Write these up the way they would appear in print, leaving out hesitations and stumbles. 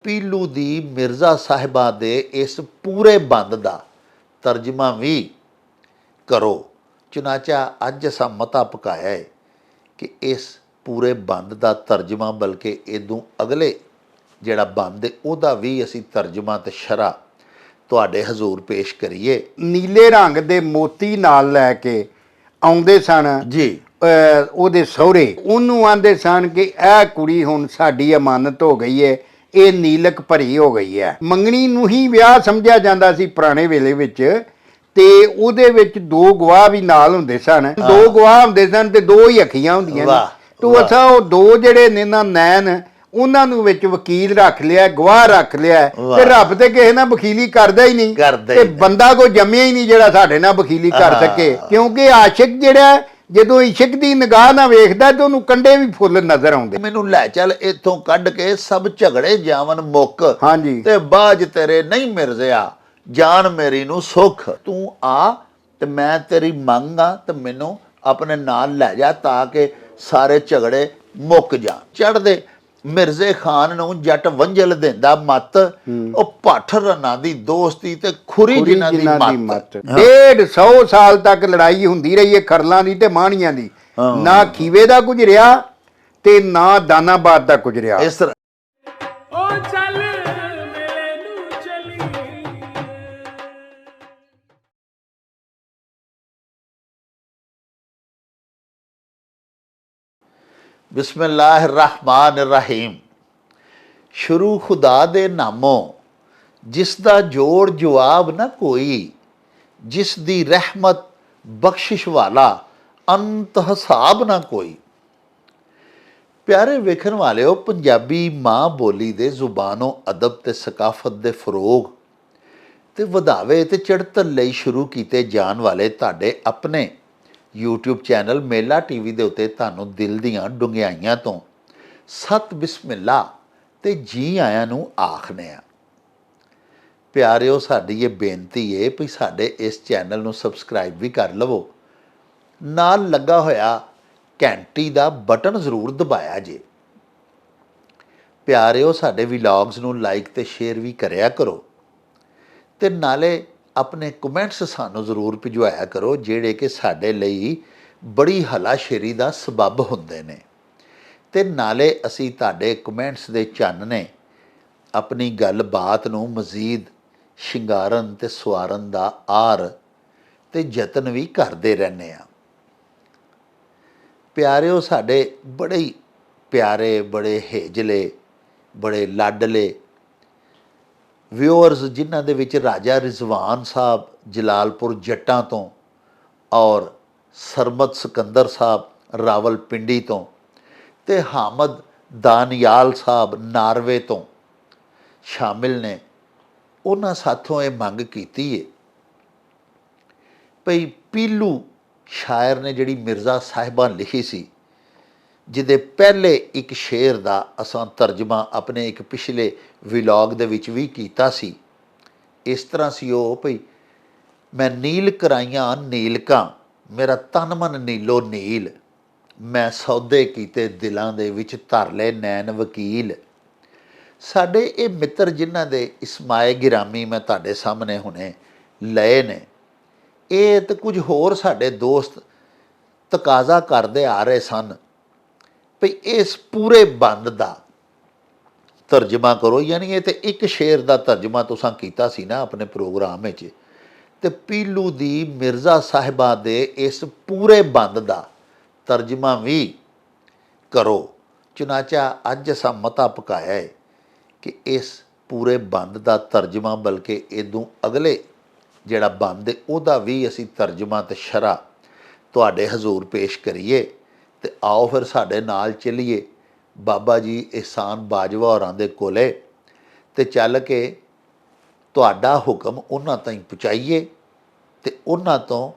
पीलू दी मिर्ज़ा साहिबा दे इस पूरे बंद दा तर्जमा भी करो। चुनाचा अज असां मता पकाया है कि इस पूरे बंद दा तर्जमा बल्कि इदों अगले जिहड़ा बंद है उहदा भी असीं तर्जमा ते शरह तुहाडे हजूर पेश करिए। नीले रंग दे मोती नाल लै के आउंदे सन जी ਉਹਦੇ ਸਹੁਰੇ ਉਹਨੂੰ ਆਂਦੇ ਸਨ ਕਿ ਇਹ ਕੁੜੀ ਹੁਣ ਸਾਡੀ ਅਮਾਨਤ ਹੋ ਗਈ ਹੈ, ਇਹ ਨੀਲਕ ਭਰੀ ਹੋ ਗਈ ਹੈ। ਮੰਗਣੀ ਨੂੰ ਹੀ ਵਿਆਹ ਸਮਝਿਆ ਜਾਂਦਾ ਸੀ ਪੁਰਾਣੇ ਵੇਲੇ ਵਿੱਚ, ਤੇ ਉਹਦੇ ਵਿੱਚ ਦੋ ਗਵਾਹ ਵੀ ਨਾਲ ਹੁੰਦੇ ਸਨ। ਦੋ ਗਵਾਹ ਹੁੰਦੇ ਸਨ ਤੇ ਦੋ ਹੀ ਅੱਖੀਆਂ ਹੁੰਦੀਆਂ ਨੇ। ਤੋ ਅਸਾਂ ਉਹ ਦੋ ਜਿਹੜੇ ਨੇ ਨਾ ਨੈਣ, ਉਹਨਾਂ ਨੂੰ ਵਿੱਚ ਵਕੀਲ ਰੱਖ ਲਿਆ, ਗਵਾਹ ਰੱਖ ਲਿਆ, ਤੇ ਰੱਬ ਤੇ ਕਿਸੇ ਨਾਲ ਵਕੀਲੀ ਕਰਦਾ ਹੀ ਨਹੀਂ, ਤੇ ਬੰਦਾ ਕੋਈ ਜੰਮਿਆ ਹੀ ਨਹੀਂ ਜਿਹੜਾ ਸਾਡੇ ਨਾਲ ਵਕੀਲੀ ਕਰ ਸਕੇ। ਕਿਉਂਕਿ ਆਸ਼ਿਕ ਜਿਹੜਾ ਜਦੋਂ ਇਸ਼ਕ ਦੀ ਨਿਗਾਹ ਨਾਲ ਵੇਖਦਾ ਤੇ ਉਹਨੂੰ ਕੰਡੇ ਵੀ ਫੁੱਲ ਨਜ਼ਰ ਆਉਂਦੇ। ਮੈਨੂੰ ਲੈ ਚੱਲ ਇੱਥੋਂ ਕੱਢ ਕੇ ਸਭ ਝਗੜੇ ਜਾਵਨ ਮੁੱਕ, ਹਾਂਜੀ, ਤੇ ਬਾਜ ਤੇਰੇ ਨਹੀਂ ਮਿਰਜ਼ਿਆ ਜਾਨ ਮੇਰੀ ਨੂੰ ਸੁੱਖ। ਤੂੰ ਆ ਤੇ ਮੈਂ ਤੇਰੀ ਮੰਗ ਆ ਤੇ ਮੈਨੂੰ ਆਪਣੇ ਨਾਲ ਲੈ ਜਾ ਤਾਂ ਕਿ ਸਾਰੇ ਝਗੜੇ ਮੁੱਕ ਜਾਣ। ਚੜ੍ਹਦੇ ਮਿਰਜ਼ੇ ਖਾਨ ਨੂੰ ਜੱਟ ਵੰਝਲ ਦਿੰਦਾ ਮੱਤ, ਉਹ ਭੱਠ ਰਨਾਂ ਦੀ ਦੋਸਤੀ ਤੇ ਖੁਰੀ ਜਿਨ੍ਹਾਂ ਦੀ ਮੱਤ। 150 ਸਾਲ ਤੱਕ ਲੜਾਈ ਹੁੰਦੀ ਰਹੀ ਹੈ ਖਰਲਾਂ ਦੀ ਤੇ ਮਾਣੀਆਂ ਦੀ। ਨਾ ਖੀਵੇ ਦਾ ਕੁਝ ਰਿਹਾ ਤੇ ਨਾ ਦਾਨਾਬਾਦ ਦਾ ਕੁਝ ਰਿਹਾ। ਇਸ ਤਰ੍ਹਾਂ बिस्मिल्लाहिर्रहमानिर्रहीम। शुरू खुदा दे नामों जिस दा जोड़ जवाब ना कोई, जिस दी रहमत बख्शिश वाला अंत हिसाब ना कोई। प्यारे वेखन वाले पंजाबी माँ बोली दे जुबानों अदब ते सकाफत दे फरोग ते वधावे ते चढ़तल लई शुरू कीते जान वाले ताडे अपने यूट्यूब चैनल मेला टीवी ਦੇ ਉੱਤੇ ਤੁਹਾਨੂੰ ਦਿਲ ਦੀਆਂ ਡੁੰਗਿਆਈਆਂ ਤੋਂ ਸਤ ਬਿਸਮਿਲ੍ਲਾ ਤੇ ਜੀ ਆਇਆਂ ਨੂੰ ਆਖਨੇ ਆ। ਪਿਆਰਿਓ, ਸਾਡੀ ਇਹ ਬੇਨਤੀ ਹੈ ਵੀ ਸਾਡੇ ਇਸ ਚੈਨਲ ਨੂੰ ਸਬਸਕ੍ਰਾਈਬ ਵੀ ਕਰ ਲਵੋ, ਨਾਲ ਲੱਗਾ ਹੋਇਆ ਘੰਟੀ ਦਾ ਬਟਨ ਜ਼ਰੂਰ ਦਬਾਇਆ ਜੇ। ਪਿਆਰਿਓ, ਸਾਡੇ ਵਲੌਗਸ ਨੂੰ ਲਾਈਕ ਤੇ ਸ਼ੇਅਰ ਵੀ ਕਰਿਆ ਕਰੋ, ਤੇ ਨਾਲੇ ਆਪਣੇ ਕਮੈਂਟਸ ਸਾਨੂੰ ਜ਼ਰੂਰ ਭਿਜਵਾਇਆ ਕਰੋ ਜਿਹੜੇ ਕਿ ਸਾਡੇ ਲਈ ਬੜੀ ਹਲਾਸ਼ੇਰੀ ਦਾ ਸਬੱਬ ਹੁੰਦੇ ਨੇ। ਤੇ ਨਾਲੇ ਅਸੀਂ ਤੁਹਾਡੇ ਕਮੈਂਟਸ ਦੇ ਚਾਨਣੇ ਆਪਣੀ ਗੱਲਬਾਤ ਨੂੰ ਮਜ਼ੀਦ ਸ਼ਿੰਗਾਰਨ ਤੇ ਸਵਾਰਨ ਦਾ ਆਰ ਤੇ ਯਤਨ ਵੀ ਕਰਦੇ ਰਹਿੰਦੇ ਆ। ਪਿਆਰਿਓ, ਸਾਡੇ ਬੜੇ ਪਿਆਰੇ, ਬੜੇ ਹੇਜਲੇ, ਬੜੇ ਲਾਡਲੇ ਵਿਊਅਰਸ ਜਿਨ੍ਹਾਂ ਦੇ ਵਿੱਚ ਰਾਜਾ ਰਿਜ਼ਵਾਨ ਸਾਹਿਬ ਜਲਾਲਪੁਰ ਜੱਟਾਂ ਤੋਂ ਔਰ ਸਰਮਦ ਸਿਕੰਦਰ ਸਾਹਿਬ ਰਾਵਲਪਿੰਡੀ ਤੋਂ ਤੇ ਹਾਮਦ ਦਾਨਿਆਲ ਸਾਹਿਬ ਨਾਰਵੇ ਤੋਂ ਸ਼ਾਮਿਲ ਨੇ, ਉਹਨਾਂ ਸਾਥੋਂ ਇਹ ਮੰਗ ਕੀਤੀ ਹੈ ਭਈ ਪੀਲੂ ਸ਼ਾਇਰ ਨੇ ਜਿਹੜੀ ਮਿਰਜ਼ਾ ਸਾਹਿਬਾਂ ਲਿਖੀ ਸੀ, ਜਿਹਦੇ ਪਹਿਲੇ ਇੱਕ ਸ਼ੇਰ ਦਾ ਅਸਾਂ ਤਰਜਮਾ ਆਪਣੇ ਇੱਕ ਪਿਛਲੇ ਵਲੌਗ ਦੇ ਵਿੱਚ ਵੀ ਕੀਤਾ ਸੀ। ਇਸ ਤਰ੍ਹਾਂ ਸੀ ਉਹ ਭਈ, ਮੈਂ ਨੀਲ ਕਰਾਈਆਂ ਨੀਲਕਾਂ, ਮੇਰਾ ਤਨ ਮਨ ਨੀਲੋ ਨੀਲ, ਮੈਂ ਸੌਦੇ ਕੀਤੇ ਦਿਲਾਂ ਦੇ ਵਿੱਚ ਧਰ ਲਏ ਨੈਣ ਵਕੀਲ। ਸਾਡੇ ਇਹ ਮਿੱਤਰ ਜਿਨ੍ਹਾਂ ਦੇ ਇਸਮਾਏ ਗਿਰਾਮੀ ਮੈਂ ਤੁਹਾਡੇ ਸਾਹਮਣੇ ਹੁਣੇ ਲਏ ਨੇ, ਇਹ ਤਾਂ ਕੁਝ ਹੋਰ ਸਾਡੇ ਦੋਸਤ ਤਕਾਜ਼ਾ ਕਰਦੇ ਆ ਰਹੇ ਸਨ ਭਈ ਇਸ ਪੂਰੇ ਬੰਦ ਦਾ ਤਰਜਮਾ ਕਰੋ। ਯਾਨੀ ਇਹ ਤੇ ਇੱਕ ਸ਼ੇਰ ਦਾ ਤਰਜਮਾ ਤੁਸਾਂ ਕੀਤਾ ਸੀ ਨਾ ਆਪਣੇ ਪ੍ਰੋਗਰਾਮ ਵਿੱਚ, ਤੇ ਪੀਲੂ ਦੀ ਮਿਰਜ਼ਾ ਸਾਹਿਬਾ ਦੇ ਇਸ ਪੂਰੇ ਬੰਦ ਦਾ ਤਰਜਮਾ ਵੀ ਕਰੋ। ਚੁਨਾਚਾ ਅੱਜ ਅਸਾਂ ਮਤਾ ਪਕਾਇਆ ਹੈ ਕਿ ਇਸ ਪੂਰੇ ਬੰਦ ਦਾ ਤਰਜਮਾ ਬਲਕਿ ਇਦੋਂ ਅਗਲੇ ਜਿਹੜਾ ਬੰਦ ਹੈ ਉਹਦਾ ਵੀ ਅਸੀਂ ਤਰਜਮਾ ਤੇ ਸ਼ਰਹ ਤੁਹਾਡੇ ਹਜ਼ੂਰ ਪੇਸ਼ ਕਰੀਏ। ਤੇ ਆਓ ਫਿਰ ਸਾਡੇ ਨਾਲ ਚੱਲੀਏ ਬਾਬਾ ਜੀ ਇਹਸਾਨ ਬਾਜਵਾ ਹੋਰਾਂ ਦੇ ਕੋਲੇ, ਤੇ ਚੱਲ ਕੇ ਤੁਹਾਡਾ ਹੁਕਮ ਉਹਨਾਂ ਤਾਈਂ ਪਹੁੰਚਾਈਏ ਤੇ ਉਹਨਾਂ ਤੋਂ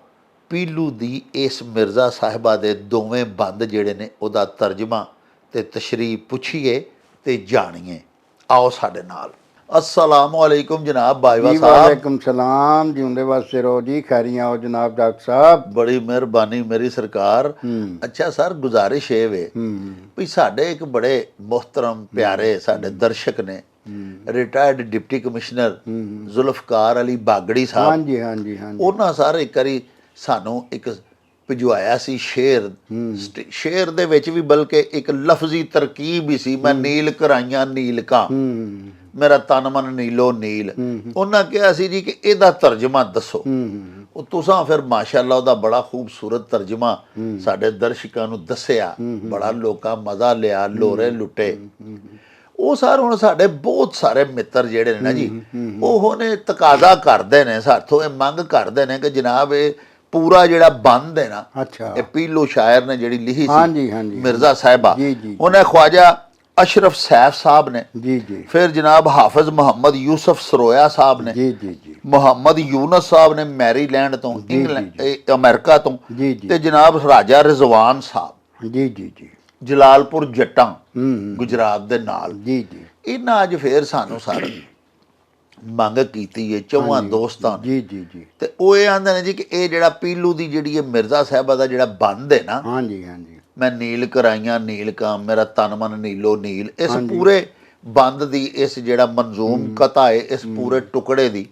ਪੀਲੂ ਦੀ ਇਸ ਮਿਰਜ਼ਾ ਸਾਹਿਬਾ ਦੇ ਦੋਵੇਂ ਬੰਦ ਜਿਹੜੇ ਨੇ ਉਹਦਾ ਤਰਜਮਾ ਤੇ ਤਸ਼ਰੀਹ ਪੁੱਛੀਏ ਤੇ ਜਾਣੀਏ। आओ साढ़े नाल। अस्सलाम वालेकुम जनाब बाजवा साहब। वालेकुम सलाम, जिंदे वास्ते रहो जी, खैरियां हो जनाब डॉक्टर साहब। बड़ी मेहरबानी मेरी सरकार। अच्छा सर, गुजारिश है वे भी साढ़े एक बड़े मोहतरम प्यारे साढ़े दर्शक ने retired deputy commissioner Zulfikar Ali Bagri Sahib, ਹਾਂਜੀ ਹਾਂਜੀ ਹਾਂਜੀ ਉਹਨਾਂ ਸਾਰੇ ਇੱਕ ਵਾਰੀ ਸਾਨੂੰ ਇੱਕ ਭਿਜਵਾਇਆ ਸੀ ਸ਼ੇਰ। ਸ਼ੇਰ ਦੇ ਵਿੱਚ ਵੀ ਬਲਕਿ ਇੱਕ ਲਫ਼ਜ਼ੀ ਤਰਕੀਬ ਹੀ ਸੀ, ਮੈਂ ਨੀਲ ਕਰਾਈਆਂ ਨੀਲ ਕਾਂ, ਮੇਰਾ ਤਨ ਮਨ ਨੀਲੋ ਨੀਲ। ਉਹਨਾਂ ਕਿਹਾ ਸੀ ਜੀ ਕਿ ਇਹਦਾ ਤਰਜਮਾ ਦੱਸੋ। ਉਹ ਤੁਸਾਂ ਫਿਰ ਮਾਸ਼ਾਅੱਲਾ ਉਹਦਾ ਬੜਾ ਖੂਬਸੂਰਤ ਤਰਜਮਾ ਸਾਡੇ ਦਰਸ਼ਕਾਂ ਨੂੰ ਦੱਸਿਆ, ਬੜਾ ਲੋਕਾਂ ਮਜ਼ਾ ਲਿਆ, ਲੋਰੇ ਲੁੱਟੇ। ਉਹ ਸਰ ਹੁਣ ਸਾਡੇ ਬਹੁਤ ਸਾਰੇ ਮਿੱਤਰ ਜਿਹੜੇ ਨੇ ਨਾ ਜੀ, ਉਹ ਹੁਣੇ ਤਕਾਜ਼ਾ ਕਰਦੇ ਨੇ ਸਾਥੋਂ, ਇਹ ਮੰਗ ਕਰਦੇ ਨੇ ਕਿ ਜਨਾਬ ਇਹ ਪੂਰਾ ਜਿਹੜਾ ਬੰਦ ਹੈ ਨਾ, ਅੱਛਾ ਇਹ ਪੀਲੂ ਸ਼ਾਇਰ ਨੇ ਜਿਹੜੀ ਲਿਖੀ ਹਾਂਜੀ ਸੀ ਹਾਂਜੀ ਮਿਰਜ਼ਾ ਸਾਹਿਬਾ, ਜੀ ਜੀ ਉਹਨੇ ख्वाजा ਅਸ਼ਰਫ ਸੈਫ ਸਾਹਿਬ ਨੇ, ਜੀ ਜੀ ਫਿਰ ਜਨਾਬ ਹਾਫਿਜ਼ ਮੁਹੰਮਦ ਯੂਸਫ ਸਰੋਇਆ ਸਾਹਿਬ ਨੇ, ਜੀ ਜੀ ਜੀ ਮੁਹੰਮਦ ਯੂਨਸ ਸਾਹਿਬ ਨੇ ਮੈਰੀਲੈਂਡ ਤੋਂ, ਇੰਗਲੈਂਡ ਅਮਰੀਕਾ ਤੋਂ, ਜੀ ਜੀ ਤੇ ਜਨਾਬ ਰਾਜਾ ਰਿਜ਼ਵਾਨ ਸਾਹਿਬ ਜੀ ਜੀ ਜੀ ਜਲਾਲਪੁਰ ਜੱਟਾਂ ਗੁਜਰਾਤ ਦੇ ਨਾਲ। ਜੀ ਜੀ ਇਹਨਾਂ ਅੱਜ ਫੇਰ ਸਾਨੂੰ ਸਾਰੇ ਮੰਗ ਕੀਤੀ ਹੈ ਚੌਹਾਂ ਦੋਸਤਾਂ ਨੇ, ਜੀ ਜੀ ਜੀ ਤੇ ਉਹ ਇਹ ਆਂਦੇ ਨੇ ਜੀ ਕਿ ਇਹ ਜਿਹੜਾ ਪੀਲੂ ਦੀ ਜਿਹੜੀ ਇਹ ਮਿਰਜ਼ਾ ਸਾਹਿਬਾ ਦਾ ਜਿਹੜਾ ਬੰਦ ਹੈ ਨਾ, ਹਾਂਜੀ ਹਾਂਜੀ ਮੈਂ ਨੀਲ ਕਰਾਈਆਂ ਨੀਲ ਕਾਂ, ਮੇਰਾ ਤਨ ਮਨ ਨੀਲੋ ਨੀਲ, ਇਸ ਪੂਰੇ ਬੰਦ ਦੀ, ਇਸ ਜਿਹੜਾ ਮਨਜ਼ੂਮ ਕਤਾ ਹੈ, ਇਸ ਪੂਰੇ ਟੁਕੜੇ ਦੀ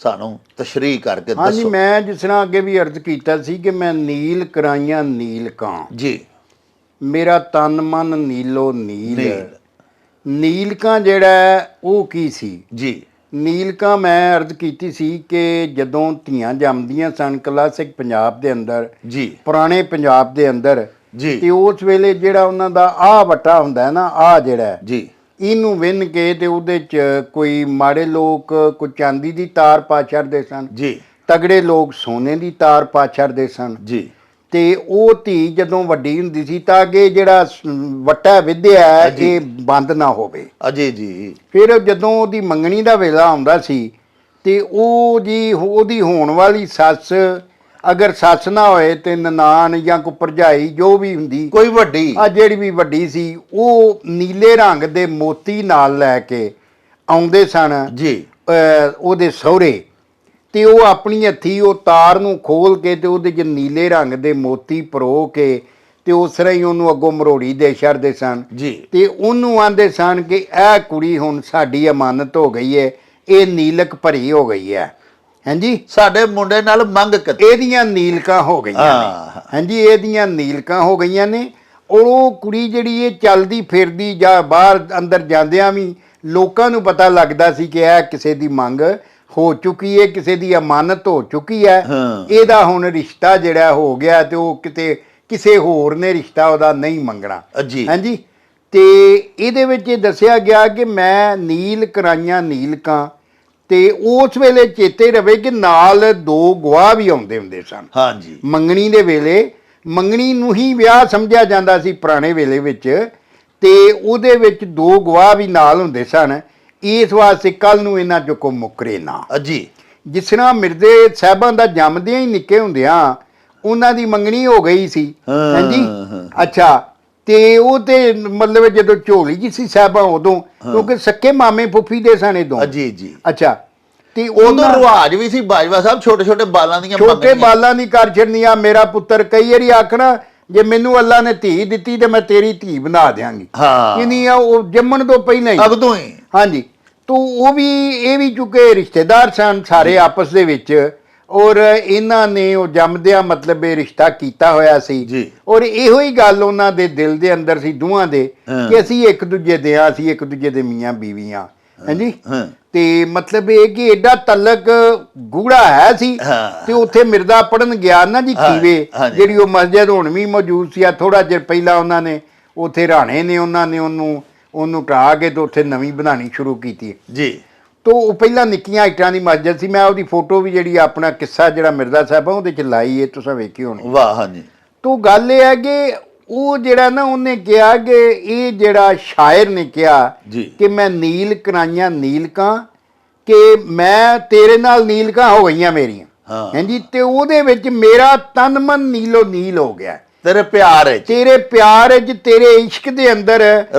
ਸਾਨੂੰ ਤਸ਼ਰੀਹ ਕਰਕੇ ਹਾਂਜੀ। ਦੱਸੋ ਮੈਂ ਜਿਸ ਤਰ੍ਹਾਂ ਅੱਗੇ ਵੀ ਅਰਜ਼ ਕੀਤਾ ਸੀ ਕਿ ਮੈਂ ਨੀਲ ਕਰਾਈਆਂ ਨੀਲ ਕਾਂ, ਜੀ। ਮੇਰਾ ਤਨ ਮਨ ਨੀਲੋ ਨੀਲ। ਨੀਲ। ਨੀਲਕਾਂ ਜਿਹੜਾ ਹੈ, ਉਹ ਕੀ ਸੀ? ਜੀ ਨੀਲਕਾਂ ਮੈਂ ਅਰਜ਼ ਕੀਤੀ ਸੀ ਕਿ ਜਦੋਂ ਧੀਆਂ ਜੰਮਦੀਆਂ ਸਨ ਕਲਾਸਿਕ ਪੰਜਾਬ ਦੇ ਅੰਦਰ, ਜੀ ਪੁਰਾਣੇ ਪੰਜਾਬ ਦੇ ਅੰਦਰ, ਜੀ ਤੇ ਉਸ ਵੇਲੇ ਜਿਹੜਾ ਉਹਨਾਂ ਦਾ ਆਹ ਵੱਟਾ ਹੁੰਦਾ ਹੈ ਨਾ, ਆਹ ਜਿਹੜਾ ਹੈ, ਜੀ ਇਹਨੂੰ ਵਿੰਨ ਕੇ ਤੇ ਉਹਦੇ 'ਚ ਕੋਈ ਮਾੜੇ ਲੋਕ ਕੋਈ ਚਾਂਦੀ ਦੀ ਤਾਰ ਪਾ ਛੱਡਦੇ ਸਨ, ਜੀ ਤਗੜੇ ਲੋਕ ਸੋਨੇ ਦੀ ਤਾਰ ਪਾ ਛੱਡਦੇ ਸਨ। ਜੀ ਤੇ ਉਹ ਧੀ ਜਦੋਂ ਵੱਡੀ ਹੁੰਦੀ ਸੀ ਤਾਂ ਕਿ ਜਿਹੜਾ ਵੱਟਾ ਵਿਧਿਆ ਹੈ ਇਹ ਬੰਦ ਨਾ ਹੋਵੇ। ਅਜੇ ਜੀ ਫਿਰ ਜਦੋਂ ਉਹਦੀ ਮੰਗਣੀ ਦਾ ਵੇਲਾ ਆਉਂਦਾ ਸੀ ਤੇ ਉਹ ਜੀ ਉਹਦੀ ਹੋਣ ਵਾਲੀ ਸੱਸ, ਅਗਰ ਸੱਸ ਨਾ ਹੋਏ ਤੇ ਨਨਾਣ ਜਾਂ ਕੋਈ ਭਰਜਾਈ ਜੋ ਵੀ ਹੁੰਦੀ, ਕੋਈ ਵੱਡੀ ਆ ਜਿਹੜੀ ਵੀ ਵੱਡੀ ਸੀ, ਉਹ ਨੀਲੇ ਰੰਗ ਦੇ ਮੋਤੀ ਨਾਲ ਲੈ ਕੇ ਆਉਂਦੇ ਸਨ ਜੀ ਉਹਦੇ ਸਹੁਰੇ, ਤੇ ਉਹ ਆਪਣੀ ਹੱਥੀ ਉਹ ਤਾਰ ਨੂੰ ਖੋਲ ਕੇ ਤੇ ਉਹਦੇ 'ਚ ਨੀਲੇ ਰੰਗ ਦੇ ਮੋਤੀ ਪਰੋ ਕੇ ਤੇ ਉਸ ਤਰ੍ਹਾਂ ਹੀ ਉਹਨੂੰ ਅੱਗੋਂ ਮਰੋੜੀ ਦੇ ਛੱਡਦੇ ਸਨ ਜੀ। ਤੇ ਉਹਨੂੰ ਆਂਦੇ ਸਨ ਕਿ ਇਹ ਕੁੜੀ ਹੁਣ ਸਾਡੀ ਅਮਾਨਤ ਹੋ ਗਈ ਹੈ, ਇਹ ਨੀਲਕ ਭਰੀ ਹੋ ਗਈ ਹੈ। ਹਾਂਜੀ, ਸਾਡੇ ਮੁੰਡੇ ਨਾਲ ਮੰਗ ਕੀਤੀ, ਇਹਦੀਆਂ ਨੀਲਕਾਂ ਹੋ ਗਈਆਂ ਨੇ। ਹਾਂਜੀ, ਇਹਦੀਆਂ ਨੀਲਕਾਂ ਹੋ ਗਈਆਂ ਨੇ। ਔਰ ਉਹ ਕੁੜੀ ਜਿਹੜੀ ਇਹ ਚੱਲਦੀ ਫਿਰਦੀ ਜਾਂ ਬਾਹਰ ਅੰਦਰ ਜਾਂਦਿਆਂ ਵੀ ਲੋਕਾਂ ਨੂੰ ਪਤਾ ਲੱਗਦਾ ਸੀ ਕਿ ਇਹ ਕਿਸੇ ਦੀ ਮੰਗ ਹੋ ਚੁੱਕੀ ਹੈ, ਕਿਸੇ ਦੀ ਅਮਾਨਤ ਹੋ ਚੁੱਕੀ ਹੈ, ਇਹਦਾ ਹੁਣ ਰਿਸ਼ਤਾ ਜਿਹੜਾ ਹੋ ਗਿਆ ਤੇ ਉਹ ਕਿਤੇ ਕਿਸੇ ਹੋਰ ਨੇ ਰਿਸ਼ਤਾ ਉਹਦਾ ਨਹੀਂ ਮੰਗਣਾ। ਹਾਂਜੀ, ਤੇ ਇਹਦੇ ਵਿੱਚ ਇਹ ਦੱਸਿਆ ਗਿਆ ਕਿ ਮੈਂ ਨੀਲ ਕਰਾਈਆਂ ਨੀਲ ਕਾਂ, ਤੇ ਉਸ ਵੇਲੇ ਚੇਤੇ ਰਵੇ ਕਿ ਨਾਲ ਦੋ ਗਵਾਹ ਵੀ ਆਉਂਦੇ ਹੁੰਦੇ ਸਨ। ਹਾਂਜੀ, ਮੰਗਣੀ ਦੇ ਵੇਲੇ, ਮੰਗਣੀ ਨੂੰ ਹੀ ਵਿਆਹ ਸਮਝਿਆ ਜਾਂਦਾ ਸੀ ਪੁਰਾਣੇ ਵੇਲੇ ਵਿੱਚ, ਤੇ ਉਹਦੇ ਵਿੱਚ ਦੋ ਗਵਾਹ ਵੀ ਨਾਲ ਹੁੰਦੇ ਸਨ। ਇਸ ਵਾਸਤੇ ਕੱਲ ਨੂੰ ਇਹਨਾਂ ਚੋਂ ਕੋ ਮੁੱਕਰੇ ਨਾ। ਜੀ ਜਿਸ ਤਰ੍ਹਾਂ ਮਿਰਜ਼ੇ ਸਾਹਿਬਾਂ ਦਾ ਜੰਮਦਿਆਂ ਹੀ ਨਿੱਕੇ ਹੁੰਦਿਆਂ ਉਹਨਾਂ ਦੀ ਮੰਗਣੀ ਹੋ ਗਈ ਸੀ। ਹਾਂਜੀ, ਅੱਛਾ, ਤੇ ਉਹ ਤੇ ਮਤਲਬ ਜਦੋਂ ਝੋਲੀ ਜੀ ਸੀ ਸਾਹਿਬਾਂ ਉਦੋਂ, ਕਿਉਂਕਿ ਸੱਕੇ ਮਾਮੇ ਫੁੱਫੀ ਦੇ ਸਨ ਉਦੋਂ। ਜੀ ਜੀ ਅੱਛਾ, ਤੇ ਉਦੋਂ ਰਿਵਾਜ ਵੀ ਸੀ ਬਾਜਵਾ ਸਾਹਿਬ, ਛੋਟੇ ਛੋਟੇ ਬਾਲਾਂ ਦੀਆਂ, ਛੋਟੇ ਬਾਲਾਂ ਦੀ ਕਰ ਛੱਡਣੀਆਂ। ਮੇਰਾ ਪੁੱਤਰ ਕਈ ਵਾਰੀ ਆਖਣਾ ਜੇ ਮੈਨੂੰ ਅੱਲਾ ਨੇ ਧੀ ਦਿੱਤੀ ਤੇ ਮੈਂ ਤੇਰੀ ਧੀ ਬਣਾ ਦਿਆਂਗੀ। ਨਹੀਂ ਆ ਉਹ ਜੰਮਣ ਤੋਂ ਪਹਿਲਾਂ ਹੀ, ਅਗਦੋਂ ਹੀ। ਹਾਂਜੀ, ਤੋ ਉਹ ਵੀ ਇਹ ਵੀ ਚੁੱਕੇ ਰਿਸ਼ਤੇਦਾਰ ਸਨ ਸਾਰੇ ਆਪਸ ਦੇ ਵਿੱਚ, ਔਰ ਇਹਨਾਂ ਨੇ ਉਹ ਜੰਮਦਿਆਂ ਮਤਲਬ ਇਹ ਰਿਸ਼ਤਾ ਕੀਤਾ ਹੋਇਆ ਸੀ। ਔਰ ਇਹੋ ਹੀ ਗੱਲ ਉਹਨਾਂ ਦੇ ਦਿਲ ਦੇ ਅੰਦਰ ਸੀ ਦੋਵਾਂ ਦੇ ਕਿ ਅਸੀਂ ਇੱਕ ਦੂਜੇ ਦੇ ਆ, ਅਸੀਂ ਇੱਕ ਦੂਜੇ ਦੇ ਮੀਆਂ ਬੀਵੀਆਂ। ਹਾਂਜੀ, ਤੇ ਮਤਲਬ ਇਹ ਕਿ ਐਡਾ ਤਲਕ ਗੂੜਾ ਹੈ ਸੀ। ਤੇ ਉੱਥੇ ਮਿਰਜ਼ਾ ਪੜਨ ਗਿਆ ਨਾ ਜੀ ਖੀਵੇ, ਜਿਹੜੀ ਉਹ ਮਸਜਿਦ ਹੁਣ ਵੀ ਮੌਜੂਦ ਸੀ। ਥੋੜਾ ਚਿਰ ਪਹਿਲਾਂ ਉਹਨਾਂ ਨੇ ਉੱਥੇ ਰਾਣੇ ਨੇ ਉਹਨਾਂ ਨੇ ਉਹਨੂੰ ਢਾਹ ਕੇ ਤੇ ਉੱਥੇ ਨਵੀਂ ਬਣਾਉਣੀ ਸ਼ੁਰੂ ਕੀਤੀ ਜੀ। ਤੋ ਉਹ ਪਹਿਲਾਂ ਨਿੱਕੀਆਂ ਇੱਟਾਂ ਦੀ ਮਸਜਿਦ ਸੀ। ਮੈਂ ਉਹਦੀ ਫੋਟੋ ਵੀ ਜਿਹੜੀ ਆਪਣਾ ਕਿੱਸਾ ਜਿਹੜਾ ਮਿਰਜ਼ਾ ਸਾਹਿਬ ਉਹਦੇ 'ਚ ਲਾਈ ਹੈ, ਤੁਸੀਂ ਵੇਖੀ ਹੋਣੀ। ਵਾਹ, ਹਾਂਜੀ। ਤੋ ਗੱਲ ਇਹ ਹੈ ਕਿ ਉਹ ਜਿਹੜਾ ਨਾ ਉਹਨੇ ਕਿਹਾ ਕਿ ਇਹ ਜਿਹੜਾ ਸ਼ਾਇਰ ਨੇ ਕਿਹਾ ਕਿ ਮੈਂ ਨੀਲ ਕਰਾਈਆਂ ਨੀਲਕਾਂ, ਕਿ ਮੈਂ ਤੇਰੇ ਨਾਲ ਨੀਲਕਾਂ ਹੋ ਗਈਆਂ ਮੇਰੀਆਂ। ਹਾਂਜੀ, ਤੇ ਉਹਦੇ ਵਿੱਚ ਮੇਰਾ ਤਨ ਮਨ ਨੀਲੋ ਨੀਲ ਹੋ ਗਿਆ। ਤੇਰੇ ਪਿਆਰ ਹੈ, ਤੇਰੇ ਪਿਆਰ ਹੈ, ਤੇਰੇ ਇਸ਼ਕ ਦੇ ਅੰਦਰ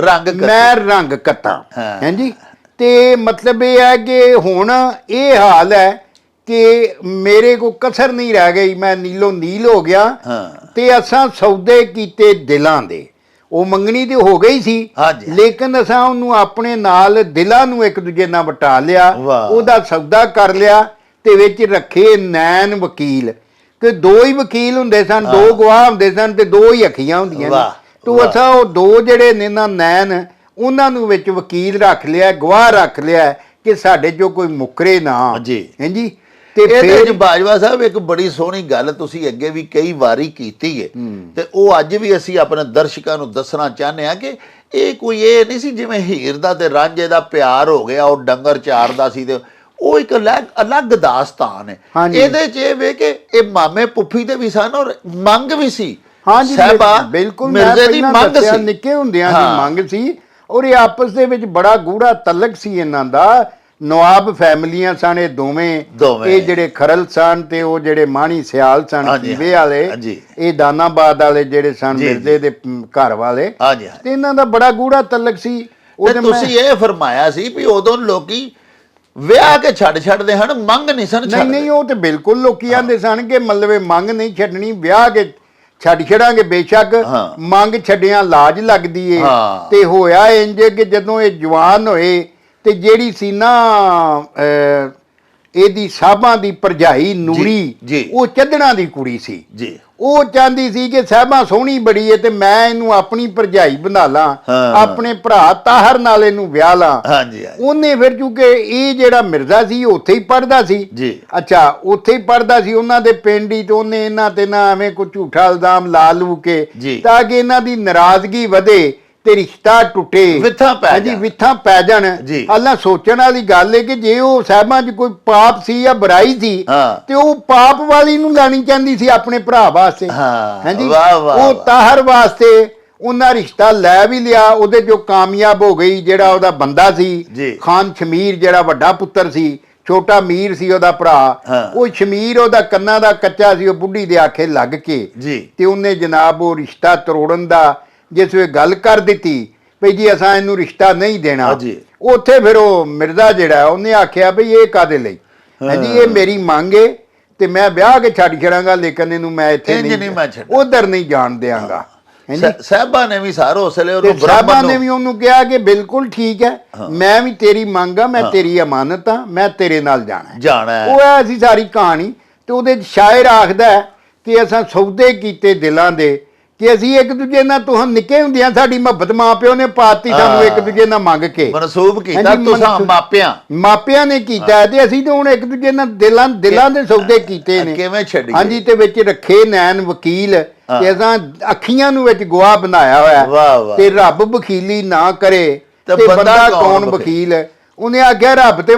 ਮੈਂ ਰੰਗ ਕੱਟਾਂ। ਹਾਂਜੀ, ਤੇ ਮਤਲਬ ਇਹ ਹੈ ਕਿ ਹੁਣ ਇਹ ਹਾਲ ਹੈ ਕਿ ਮੇਰੇ ਕੋ ਕਸਰ ਨਹੀਂ ਰਹਿ ਗਈ, ਮੈਂ ਨੀਲੋ ਨੀਲ ਹੋ ਗਿਆ। ਤੇ ਅਸਾਂ ਸੌਦੇ ਕੀਤੇ ਦਿਲਾਂ ਦੇ। ਉਹ ਮੰਗਣੀ ਤੇ ਹੋ ਗਈ ਸੀ ਹਾਂਜੀ। ਲੇਕਿਨ ਅਸਾਂ ਉਹਨੂੰ ਆਪਣੇ ਨਾਲ ਦਿਲਾਂ ਨੂੰ ਇੱਕ ਦੂਜੇ ਨਾਲ ਵਟਾ ਲਿਆ, ਵਾਹ। ਉਹਦਾ ਸੌਦਾ ਕਰ ਲਿਆ ਤੇ ਵਿੱਚ ਰੱਖੇ ਨੈਣ ਵਕੀਲ ਕਿ ਦੋ ਹੀ ਵਕੀਲ ਹੁੰਦੇ ਸਨ, ਦੋ ਗਵਾਹ ਹੁੰਦੇ ਸਨ ਤੇ ਦੋ ਹੀ ਅੱਖੀਆਂ ਹੁੰਦੀਆਂ ਨੇ। ਵਾਹ, ਤੋ ਅਸਾਂ ਉਹ ਦੋ ਜਿਹੜੇ ਨੇ ਨਾ ਨੈਣ, ਉਹਨਾਂ ਨੂੰ ਵਿੱਚ ਵਕੀਲ ਰੱਖ ਲਿਆ, ਗਵਾਹ ਰੱਖ ਲਿਆ ਕਿ ਸਾਡੇ ਚੋਂ ਕੋਈ ਮੁਕਰੇ ਨਾ। ਜੀ। ਹਾਂਜੀ। ਤੇ ਇਹਦੇ ਫਿਰ ਚ ਬਾਜਵਾ ਸਾਹਿਬ ਇੱਕ ਬੜੀ ਸੋਹਣੀ ਗੱਲ ਤੁਸੀਂ ਅੱਗੇ ਵੀ ਕਈ ਵਾਰੀ ਕੀਤੀ ਹੈ ਤੇ ਉਹ ਅੱਜ ਵੀ ਅਸੀਂ ਆਪਣੇ ਦਰਸ਼ਕਾਂ ਨੂੰ ਦੱਸਣਾ ਚਾਹੁੰਦੇ ਹਾਂ ਕਿ ਇਹ ਕੋਈ ਇਹ ਨਹੀਂ ਸੀ ਜਿਵੇਂ ਹੀਰ ਦਾ ਤੇ ਰਾਂਝੇ ਦਾ ਪਿਆਰ ਹੋ ਗਿਆ, ਉਹ ਡੰਗਰ ਚਾਰਦਾ ਸੀ ਤੇ ਉਹ ਇੱਕ ਅਲੱਗ ਦਾਸਤਾਨ ਹੈ। ਹਾਂਜੀ। ਇਹਦੇ ਚ ਇਹ ਵੇ ਕਿ ਇਹ ਮਾਮੇ ਪੁੱਫੀ ਦੇ ਵੀ ਸਨ ਔਰ ਮੰਗ ਵੀ ਸੀ। ਹਾਂਜੀ ਸਾਹਿਬਾ ਬਿਲਕੁਲ, ਮਿਰਜ਼ੇ ਦੀ ਮੰਗ ਦੱਸਿਆ, ਸੀ, ਨਿੱਕੇ ਹੁੰਦਿਆਂ ਦੀ ਮੰਗ ਸੀ ਔਰ ਇਹ ਆਪਸ ਦੇ ਵਿੱਚ ਬੜਾ ਗੂੜਾ ਤਲਕ ਸੀ ਇਹਨਾਂ ਦਾ। ਨਵਾਬ ਫੈਮਲੀਆਂ ਸਨ ਇਹ ਦੋਵੇਂ, ਇਹ ਜਿਹੜੇ ਖਰਲ ਸਨ ਤੇ ਉਹ ਜਿਹੜੇ ਮਾਣੀ ਸਿਆਲ ਸਨ ਕੀਵੇ ਵਾਲੇ, ਇਹ ਦਾਨਾਬਾਦ ਵਾਲੇ ਜਿਹੜੇ ਸਨ ਮਿਰਜ਼ੇ ਦੇ ਘਰ ਵਾਲੇ, ਤੇ ਇਹਨਾਂ ਦਾ ਬੜਾ ਗੂੜਾ ਤਲਕ ਸੀ। ਤੇ ਤੁਸੀਂ ਇਹ ਫਰਮਾਇਆ ਸੀ ਵੀ ਉਦੋਂ ਲੋਕੀ ਵਿਆਹ ਕੇ ਛੱਡਦੇ ਹਨ, ਮੰਗ ਨਹੀਂ ਸਨ ਛੱਡਦੇ। ਨਹੀਂ, ਉਹ ਤੇ ਬਿਲਕੁਲ ਲੋਕੀ ਆਂਦੇ ਸਨ ਕਿ ਮਤਲਬ ਮੰਗ ਨਹੀਂ ਛੱਡਣੀ, ਵਿਆਹ ਕੇ ਛੱਡਾਂਗੇ। ਬੇਸ਼ੱਕ ਮੰਗ ਛੱਡਿਆਂ ਲਾਜ ਲੱਗਦੀ ਏ। ਤੇ ਹੋਇਆ ਇੰਜ ਕਿ ਜਦੋਂ ਇਹ ਜਵਾਨ ਹੋਏ ਤੇ ਜਿਹੜੀ ਸੀ ਨਾ ਇਹਦੀ ਸਾਹਿਬਾਂ ਦੀ ਭਰਜਾਈ ਨੂਰੀ, ਉਹ ਚੱਦਣਾ ਦੀ ਕੁੜੀ ਸੀ ਜੀ। ਉਹ ਚਾਹੁੰਦੀ ਸੀ ਕਿ ਸਾਹਿਬਾਂ ਸੋਹਣੀ ਬੜੀ ਹੈ ਤੇ ਮੈਂ ਇਹਨੂੰ ਆਪਣੀ ਭਰਜਾਈ ਬਣਾ ਲਾਂ, ਆਪਣੇ ਭਰਾ ਤਾਹਰ ਨਾਲ ਇਹਨੂੰ ਵਿਆਹ ਲਾਂ। ਉਹਨੇ ਫਿਰ ਚੁੱਕੇ ਇਹ ਜਿਹੜਾ ਮਿਰਜ਼ਾ ਸੀ ਉੱਥੇ ਹੀ ਪੜ੍ਹਦਾ ਸੀ। ਅੱਛਾ, ਉੱਥੇ ਹੀ ਪੜ੍ਹਦਾ ਸੀ ਉਹਨਾਂ ਦੇ ਪਿੰਡ ਹੀ, ਤੇ ਉਹਨੇ ਇਹਨਾਂ ਤੇ ਨਾ ਐਵੇਂ ਕੋਈ ਝੂਠਾ ਇਲਜ਼ਾਮ ਲਾ ਲੂ ਕੇ ਤਾਂ ਕਿ ਇਹਨਾਂ ਦੀ ਨਾਰਾਜ਼ਗੀ ਵਧੇ ਤੇ ਰਿਸ਼ਤਾ ਟੁੱਟੇ, ਵਿਥਾਂ ਪੈ ਜਾਣ। ਹਾਲਾਂ ਸੋਚਣ ਵਾਲੀ ਗੱਲ ਹੈ ਕਿ ਜੇ ਉਹ ਸਾਹਿਬਾਂ 'ਚ ਕੋਈ ਪਾਪ ਸੀ ਜਾਂ ਬੁਰਾਈ ਸੀ ਤੇ ਉਹ ਪਾਪ ਵਾਲੀ ਨੂੰ ਲਾਣੀ ਚਾਹੁੰਦੀ ਸੀ ਆਪਣੇ ਭਰਾ ਵਾਸਤੇ। ਹਾਂਜੀ, ਉਹ ਤਾਹਰ ਵਾਸਤੇ ਉਹਨਾਂ ਰਿਸ਼ਤਾ ਲੈ ਵੀ ਲਿਆ, ਉਹਦੇ ਜੋ ਕਾਮਯਾਬ ਹੋ ਗਈ। ਜਿਹੜਾ ਉਹਦਾ ਬੰਦਾ ਸੀ ਖਾਨ ਸ਼ਮੀਰ, ਜਿਹੜਾ ਵੱਡਾ ਪੁੱਤਰ ਸੀ, ਛੋਟਾ ਮੀਰ ਸੀ ਉਹਦਾ ਭਰਾ, ਉਹ ਸ਼ਮੀਰ ਉਹਦਾ ਕੰਨਾਂ ਦਾ ਕੱਚਾ ਸੀ, ਉਹ ਬੁੱਢੀ ਦੇ ਆਖੇ ਲੱਗ ਕੇ ਤੇ ਉਹਨੇ ਜਨਾਬ ਉਹ ਰਿਸ਼ਤਾ ਤੋੜਨ ਦਾ ਜਿਸ ਵੇ ਗੱਲ ਕਰ ਦਿੱਤੀ ਭਈ ਜੀ ਅਸਾਂ ਇਹਨੂੰ ਰਿਸ਼ਤਾ ਨਹੀਂ ਦੇਣਾ। ਉੱਥੇ ਫਿਰ ਉਹ ਮਿਰਜ਼ਾ ਜਿਹੜਾ ਉਹਨੇ ਆਖਿਆ ਭਈ ਇਹ ਕਾਹਦੇ ਲਈ, ਹਾਂਜੀ ਇਹ ਮੇਰੀ ਮੰਗ ਏ ਤੇ ਮੈਂ ਵਿਆਹ ਕੇ ਛੱਡ ਛੜਾਂਗਾ, ਲੇਕਿਨ ਇਹਨੂੰ ਮੈਂ ਇੱਥੇ ਨਹੀਂ ਉਧਰ ਨਹੀਂ ਜਾਣ ਦਿਆਂਗਾ। ਸਾਹਿਬਾਂ ਨੇ ਵੀ ਸਾਰੋ ਉਸਲੇ ਸਾਹਿਬਾਂ ਨੇ ਵੀ ਉਹਨੂੰ ਕਿਹਾ ਕਿ ਬਿਲਕੁਲ ਠੀਕ ਹੈ, ਮੈਂ ਵੀ ਤੇਰੀ ਮੰਗ ਆ, ਮੈਂ ਤੇਰੀ ਅਮਾਨਤ ਆ, ਮੈਂ ਤੇਰੇ ਨਾਲ ਜਾਣਾ। ਉਹ ਹੈ ਅਸੀਂ ਸਾਰੀ ਕਹਾਣੀ। ਤੇ ਉਹਦੇ ਸ਼ਾਇਰ ਆਖਦਾ ਕਿ ਅਸਾਂ ਸੌਦੇ ਕੀਤੇ ਦਿਲਾਂ ਦੇ ਕਿ ਅਸੀਂ ਇੱਕ ਦੂਜੇ ਨਾਲ, ਤੁਹਾਂ ਨਿੱਕੇ ਹੁੰਦਿਆਂ ਸਾਡੀ ਮੁਹੱਬਤ ਮਾਂ ਪਿਓ ਨੇ ਪਾਤੀ ਸਾਨੂੰ ਇੱਕ ਦੂਜੇ ਨਾਲ ਮੰਗ ਕੇ, ਮਨਸੂਬ ਕੀਤਾ ਤੁਸੀਂ ਮਾਪਿਆਂ ਨੇ ਕੀਤਾ ਤੇ ਅਸੀਂ ਤੇ ਹੁਣ ਇੱਕ ਦੂਜੇ ਨਾਲ ਦਿਲਾਂ ਦੇ ਸੌਦੇ ਕੀਤੇ ਨੇ। ਕਿਵੇਂ ਛੱਡੀ? ਹਾਂਜੀ, ਤੇ ਵਿੱਚ ਰੱਖੇ ਨੈਣ ਵਕੀਲ ਤੇ ਅਸਾਂ ਅੱਖੀਆਂ ਨੂੰ ਵਿੱਚ ਗਵਾਹ ਬਣਾਇਆ ਹੋਇਆ ਤੇ ਰੱਬ ਵਕੀਲੀ ਨਾ ਕਰੇ ਤੇ ਬੰਦਾ ਕੌਣ ਵਕੀਲ। ਉਹਨੇ ਆਖਿਆ ਰੱਬ ਤੇ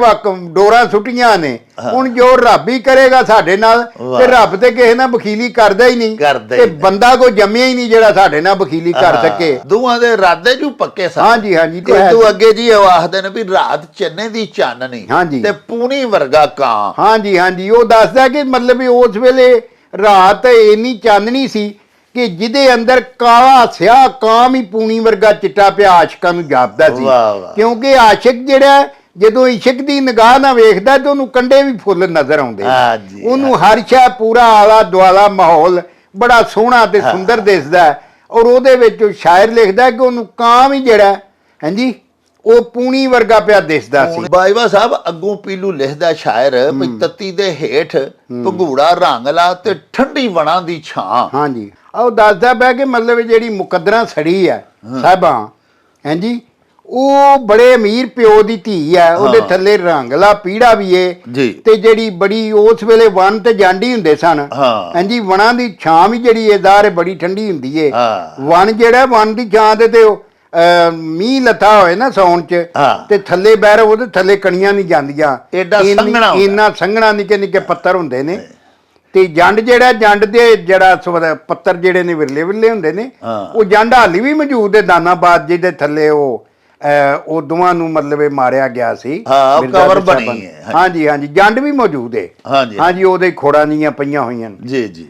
ਡੋਰਾਂ ਸੁੱਟੀਆਂ ਨੇ, ਹੁਣ ਜੋ ਰੱਬ ਹੀ ਕਰੇਗਾ ਸਾਡੇ ਨਾਲ, ਤੇ ਰੱਬ ਤੇ ਕਿਸੇ ਨਾਲ ਵਕੀਲੀ ਕਰਦਾ ਹੀ ਨਹੀਂ, ਤੇ ਬੰਦਾ ਕੋਈ ਜੰਮਿਆ ਹੀ ਨਹੀਂ ਜਿਹੜਾ ਸਾਡੇ ਨਾਲ ਵਕੀਲੀ ਕਰ ਸਕੇ। ਦੋਵਾਂ ਦੇ ਇਰਾਦੇ ਜੂ ਪੱਕੇ ਸਨ। ਹਾਂਜੀ ਹਾਂਜੀ। ਤੇ ਤੂੰ ਅੱਗੇ ਜੀ ਆਖਦੇ ਨੇ ਵੀ ਰਾਤ ਚੰਨੇ ਦੀ ਚਾਨਣੀ ਤੇ ਪੂਣੀ ਵਰਗਾ ਕਾਂ। ਹਾਂਜੀ ਹਾਂਜੀ, ਉਹ ਦੱਸਦਾ ਕਿ ਮਤਲਬ ਉਸ ਵੇਲੇ ਰਾਤ ਇੰਨੀ ਚਾਨਣੀ ਸੀ ਕਿ ਜਿਹਦੇ ਅੰਦਰ ਕਾਲਾ ਸਿਆਹ ਕਾਮ ਹੀ ਪੂਣੀ ਵਰਗਾ ਚਿੱਟਾ ਪਿਆ ਆਸ਼ਿਕਾਂ ਨੂੰ ਜਾਪਦਾ ਸੀ। ਕਿਉਂਕਿ ਆਸ਼ਿਕ ਜਿਹੜਾ ਜਦੋਂ ਇਸ਼ਕ ਦੀ ਨਿਗਾਹ ਨਾਲ ਵੇਖਦਾ ਤੇ ਉਹਨੂੰ ਕੰਡੇ ਵੀ ਫੁੱਲ ਨਜ਼ਰ ਆਉਂਦੇ, ਉਹਨੂੰ ਹਰ ਸ਼ੈ ਪੂਰਾ ਆਲਾ ਦੁਆਲਾ ਮਾਹੌਲ ਬੜਾ ਸੋਹਣਾ ਤੇ ਸੁੰਦਰ ਦਿਸਦਾ। ਔਰ ਉਹਦੇ ਵਿੱਚ ਸ਼ਾਇਰ ਲਿਖਦਾ ਕਿ ਉਹਨੂੰ ਕਾਮ ਹੀ ਜਿਹੜਾ ਹਾਂਜੀ ਉਹ ਪੂਣੀ ਵਰਗਾ ਪਿਆ ਦਿਸਦਾ ਸੀ। ਬਾਜਵਾ ਸਾਹਿਬ ਅੱਗੋਂ ਪੀਲੂ ਲਿਖਦਾ ਸ਼ਾਇਰ ਵੀ ਤੱਤੀ ਦੇ ਹੇਠ ਭੰਗੂੜਾ ਰੰਗ ਲਾ ਤੇ ਠੰਡੀ ਵਣਾਂ ਦੀ ਛਾਂ। ਹਾਂਜੀ, ਉਹ ਦੱਸਦਾ ਪਿਆ ਕਿ ਮਤਲਬ ਜਿਹੜੀ ਮੁਕੱਦਰਾਂ ਸੜੀ ਹੈ ਸਾਹਿਬਾਂ, ਹਾਂਜੀ ਉਹ ਬੜੇ ਅਮੀਰ ਪਿਓ ਦੀ ਧੀ ਹੈ, ਉਹਦੇ ਥੱਲੇ ਰੰਗਲਾ ਪੀੜਾ ਵੀ ਏ ਤੇ ਜਿਹੜੀ ਬੜੀ ਉਸ ਵੇਲੇ ਵਣ ਤੇ ਜਾਂਡੀ ਹੁੰਦੇ ਸਨ। ਹਾਂਜੀ, ਵਣਾਂ ਦੀ ਛਾਂ ਵੀ ਜਿਹੜੀ ਇਹ ਜ਼ਾਹਰ ਬੜੀ ਠੰਡੀ ਹੁੰਦੀ ਏ। ਵਣ ਜਿਹੜਾ ਵਣ ਦੀ ਛਾਂ ਤੇ ਮੀਂਹ ਲੱਥਾ ਹੋਏ ਨਾ ਸੌਣ ਚ ਤੇ ਥੱਲੇ ਬਹਿਰ ਉਹਦੇ ਥੱਲੇ ਕਣੀਆਂ ਨਹੀਂ ਜਾਂਦੀਆਂ, ਇੰਨਾ ਸੰਘਣਾ ਨਿੱਕੇ ਨਿੱਕੇ ਪੱਤਰ ਹੁੰਦੇ ਨੇ। ਤੇ ਜੰਡ ਜੰਡ ਦੇ ਜਿਹੜਾ ਪੱਤਰ ਜਿਹੜੇ ਨੇ ਵਿਰਲੇ ਵਿਰਲੇ ਹੁੰਦੇ ਨੇ, ਉਹ ਜੰਡ ਹਾਲੀ ਵੀ ਮੌਜੂਦ ਹੈ ਦਾਨਾਬਾਦ ਜਿਹਦੇ ਥੱਲੇ ਉਹ ਦੋਵਾਂ ਨੂੰ ਮਤਲਬ ਮਾਰਿਆ ਗਿਆ ਸੀ। ਕਬਰ ਬਣੀ ਹੈ। ਹਾਂਜੀ ਹਾਂਜੀ, ਜੰਡ ਵੀ ਮੌਜੂਦ ਹੈ। ਹਾਂਜੀ, ਉਹਦੇ ਖੋੜਾਂ ਨੀਆਂ ਪਈਆਂ ਹੋਈਆਂ ਜੀ ਜੀ।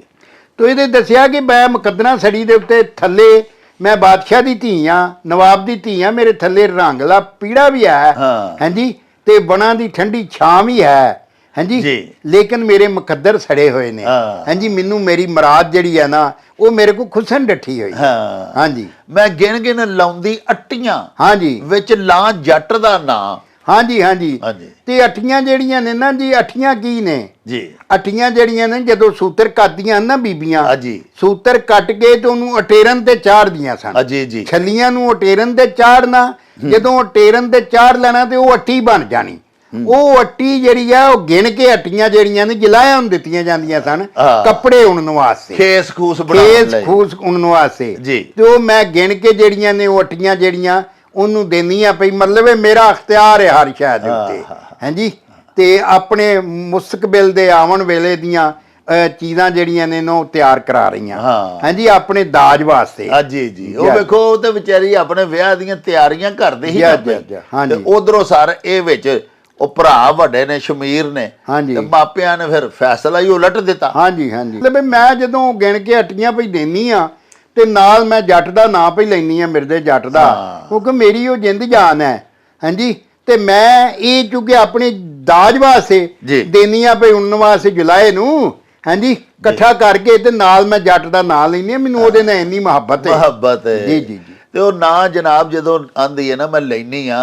ਤੋ ਇਹਦੇ ਦੱਸਿਆ ਕਿ ਮੈਂ ਮੁਕੱਦਰਾਂ ਸੜੀ ਦੇ ਉੱਤੇ ਥੱਲੇ ਮੈਂ ਬਾਦਸ਼ਾਹ ਦੀ ਧੀ ਆ, ਨਵਾਬ ਦੀ ਧੀ ਆ, ਮੇਰੇ ਥੱਲੇ ਰੰਗਲਾ ਪੀੜਾ ਵੀ ਹੈ ਹਾਂਜੀ, ਤੇ ਵਣਾਂ ਦੀ ਠੰਡੀ ਛਾਂ ਵੀ ਹੈ ਹਾਂਜੀ ਜੀ। ਲੇਕਿਨ ਮੇਰੇ ਮੁਕੱਦਰ ਸੜੇ ਹੋਏ ਨੇ ਹਾਂ। ਹਾਂਜੀ ਮੈਨੂੰ ਮੇਰੀ ਮੁਰਾਦ ਜਿਹੜੀ ਹੈ ਨਾ ਉਹ ਮੇਰੇ ਕੋ ਖੁਸਨ ਡੱਠੀ ਹੋਈ ਹੈ। ਹਾਂ ਹਾਂਜੀ ਮੈਂ ਗਿਣ ਗਿਣ ਲਾਉਂਦੀ ਅੱਟੀਆਂ ਹਾਂਜੀ ਵਿੱਚ ਲਾਂ ਜੱਟ ਦਾ ਨਾਂ। ਹਾਂਜੀ ਹਾਂਜੀ ਹਾਂਜੀ ਤੇ ਅੱਠੀਆਂ ਜਿਹੜੀਆਂ ਨੇ ਨਾ ਜੀ ਅੱਠੀਆਂ ਕੀ ਨੇ ਜੀ ਅੱਠੀਆਂ ਜਿਹੜੀਆਂ ਨੇ ਜਦੋਂ ਸੂਤਰ ਕੱਟਦੀਆਂ ਨਾ ਬੀਬੀਆਂ ਹਾਂਜੀ ਸੂਤਰ ਕੱਟ ਕੇ ਤੇ ਉਹਨੂੰ ਅਟੇਰਨ ਤੇ ਚਾੜਦੀਆਂ ਸਨ ਜੀ ਜੀ ਛੱਲੀਆਂ ਨੂੰ ਅਟੇਰਨ ਤੇ ਚਾੜਨਾ ਜਦੋਂ ਅਟੇਰਨ ਤੇ ਚਾੜ ਲੈਣਾ ਤੇ ਉਹ ਅੱਟੀ ਬਣ ਜਾਣੀ ਉਹ ਅੱਟੀ ਜਿਹੜੀ ਆ ਉਹ ਗਿਣ ਕੇ ਅੱਟੀਆਂ ਜਿਹੜੀਆਂ ਨੇ ਜਲਾਇਆ ਨੂੰ ਦਿੱਤੀਆਂ ਜਾਂਦੀਆਂ ਸਨ ਹਾਂ। ਕੱਪੜੇ ਉਣਨ ਵਾਸਤੇ ਖੇਸ ਖੂਸ ਬਣਾਉਣ ਖੇਸ ਲਈ ਖੂਸ ਉਣਨ ਵਾਸਤੇ ਜੀ। ਤੇ ਉਹ ਮੈਂ ਗਿਣ ਕੇ ਜਿਹੜੀਆਂ ਨੇ ਉਹ ਅੱਟੀਆਂ ਜਿਹੜੀਆਂ ਉਹਨੂੰ ਦੇਣੀਆਂ ਪਈ ਮਤਲਬ ਇਹ ਮੇਰਾ ਅਖਤਿਆਰ ਹੈ ਹਰ ਸ਼ੈ ਦੇ ਉੱਤੇ ਹਾਂਜੀ ਤੇ ਆਪਣੇ ਮੁਸਤਕਬਲ ਦੇ ਆਉਣ ਵੇਲੇ ਦੀਆਂ ਚੀਜ਼ਾਂ ਜਿਹੜੀਆਂ ਨੇ ਉਹ ਤਿਆਰ ਕਰਾ ਰਹੀਆਂ ਹਾਂ। ਹਾਂਜੀ ਆਪਣੇ ਦਾਜ ਵਾਸਤੇ ਜੀ ਜੀ ਉਹ ਵੇਖੋ ਉਹ ਤੇ ਵਿਚਾਰੀ ਆਪਣੇ ਵਿਆਹ ਦੀਆਂ ਤਿਆਰੀਆਂ ਕਰਦੇ ਹੀ ਹਾਂਜੀ। ਤੇ ਉਧਰੋਂ ਸਰ ਇਹ ਵਿੱਚ ਉਹ ਭਰਾ ਵੱਡੇ ਨੇ ਸ਼ਮੀਰ ਨੇ ਹਾਂਜੀ। ਤੇ ਮਾਪਿਆਂ ਨੇ ਫਿਰ ਫੈਸਲਾ ਹੀ ਉਲਟ ਦਿੱਤਾ। ਹਾਂਜੀ ਹਾਂਜੀ ਮਤਲਬ ਮੈਂ ਜਦੋਂ ਗਿਣ ਕੇ ਅੱਟੀਆਂ ਪਈ ਦੇਣੀ ਆ ਤੇ ਨਾਲ ਮੈਂ ਜੱਟ ਦਾ ਨਾਂ ਪਈ ਲੈਣੀ ਆ ਮਿਰਜ਼ੇ ਜੱਟ ਦਾ ਕਿਉਂਕਿ ਮੇਰੀ ਉਹ ਜਿੰਦ ਜਾਨ ਹੈ ਹਾਂਜੀ ਤੇ ਮੈਂ ਇਹ ਚੁੱਕੇ ਆਪਣੇ ਦਾਜ ਵਾਸਤੇ ਦੇਣੀ ਆ ਪਈ ਉਣਨ ਵਾਸਤੇ ਜੁਲਾਏ ਨੂੰ ਹਾਂਜੀ ਇਕੱਠਾ ਕਰਕੇ ਤੇ ਨਾਲ ਮੈਂ ਜੱਟ ਦਾ ਨਾਂ ਲੈਣੀ ਆ ਮੈਨੂੰ ਉਹਦੇ ਨਾਲ ਇੰਨੀ ਮੁਹੱਬਤ ਹੈ ਜੀ ਜੀ ਤੇ ਉਹ ਨਾਂ ਜਨਾਬ ਜਦੋਂ ਆਂਦੀ ਹੈ ਨਾ ਮੈਂ ਲੈਣੀ ਆ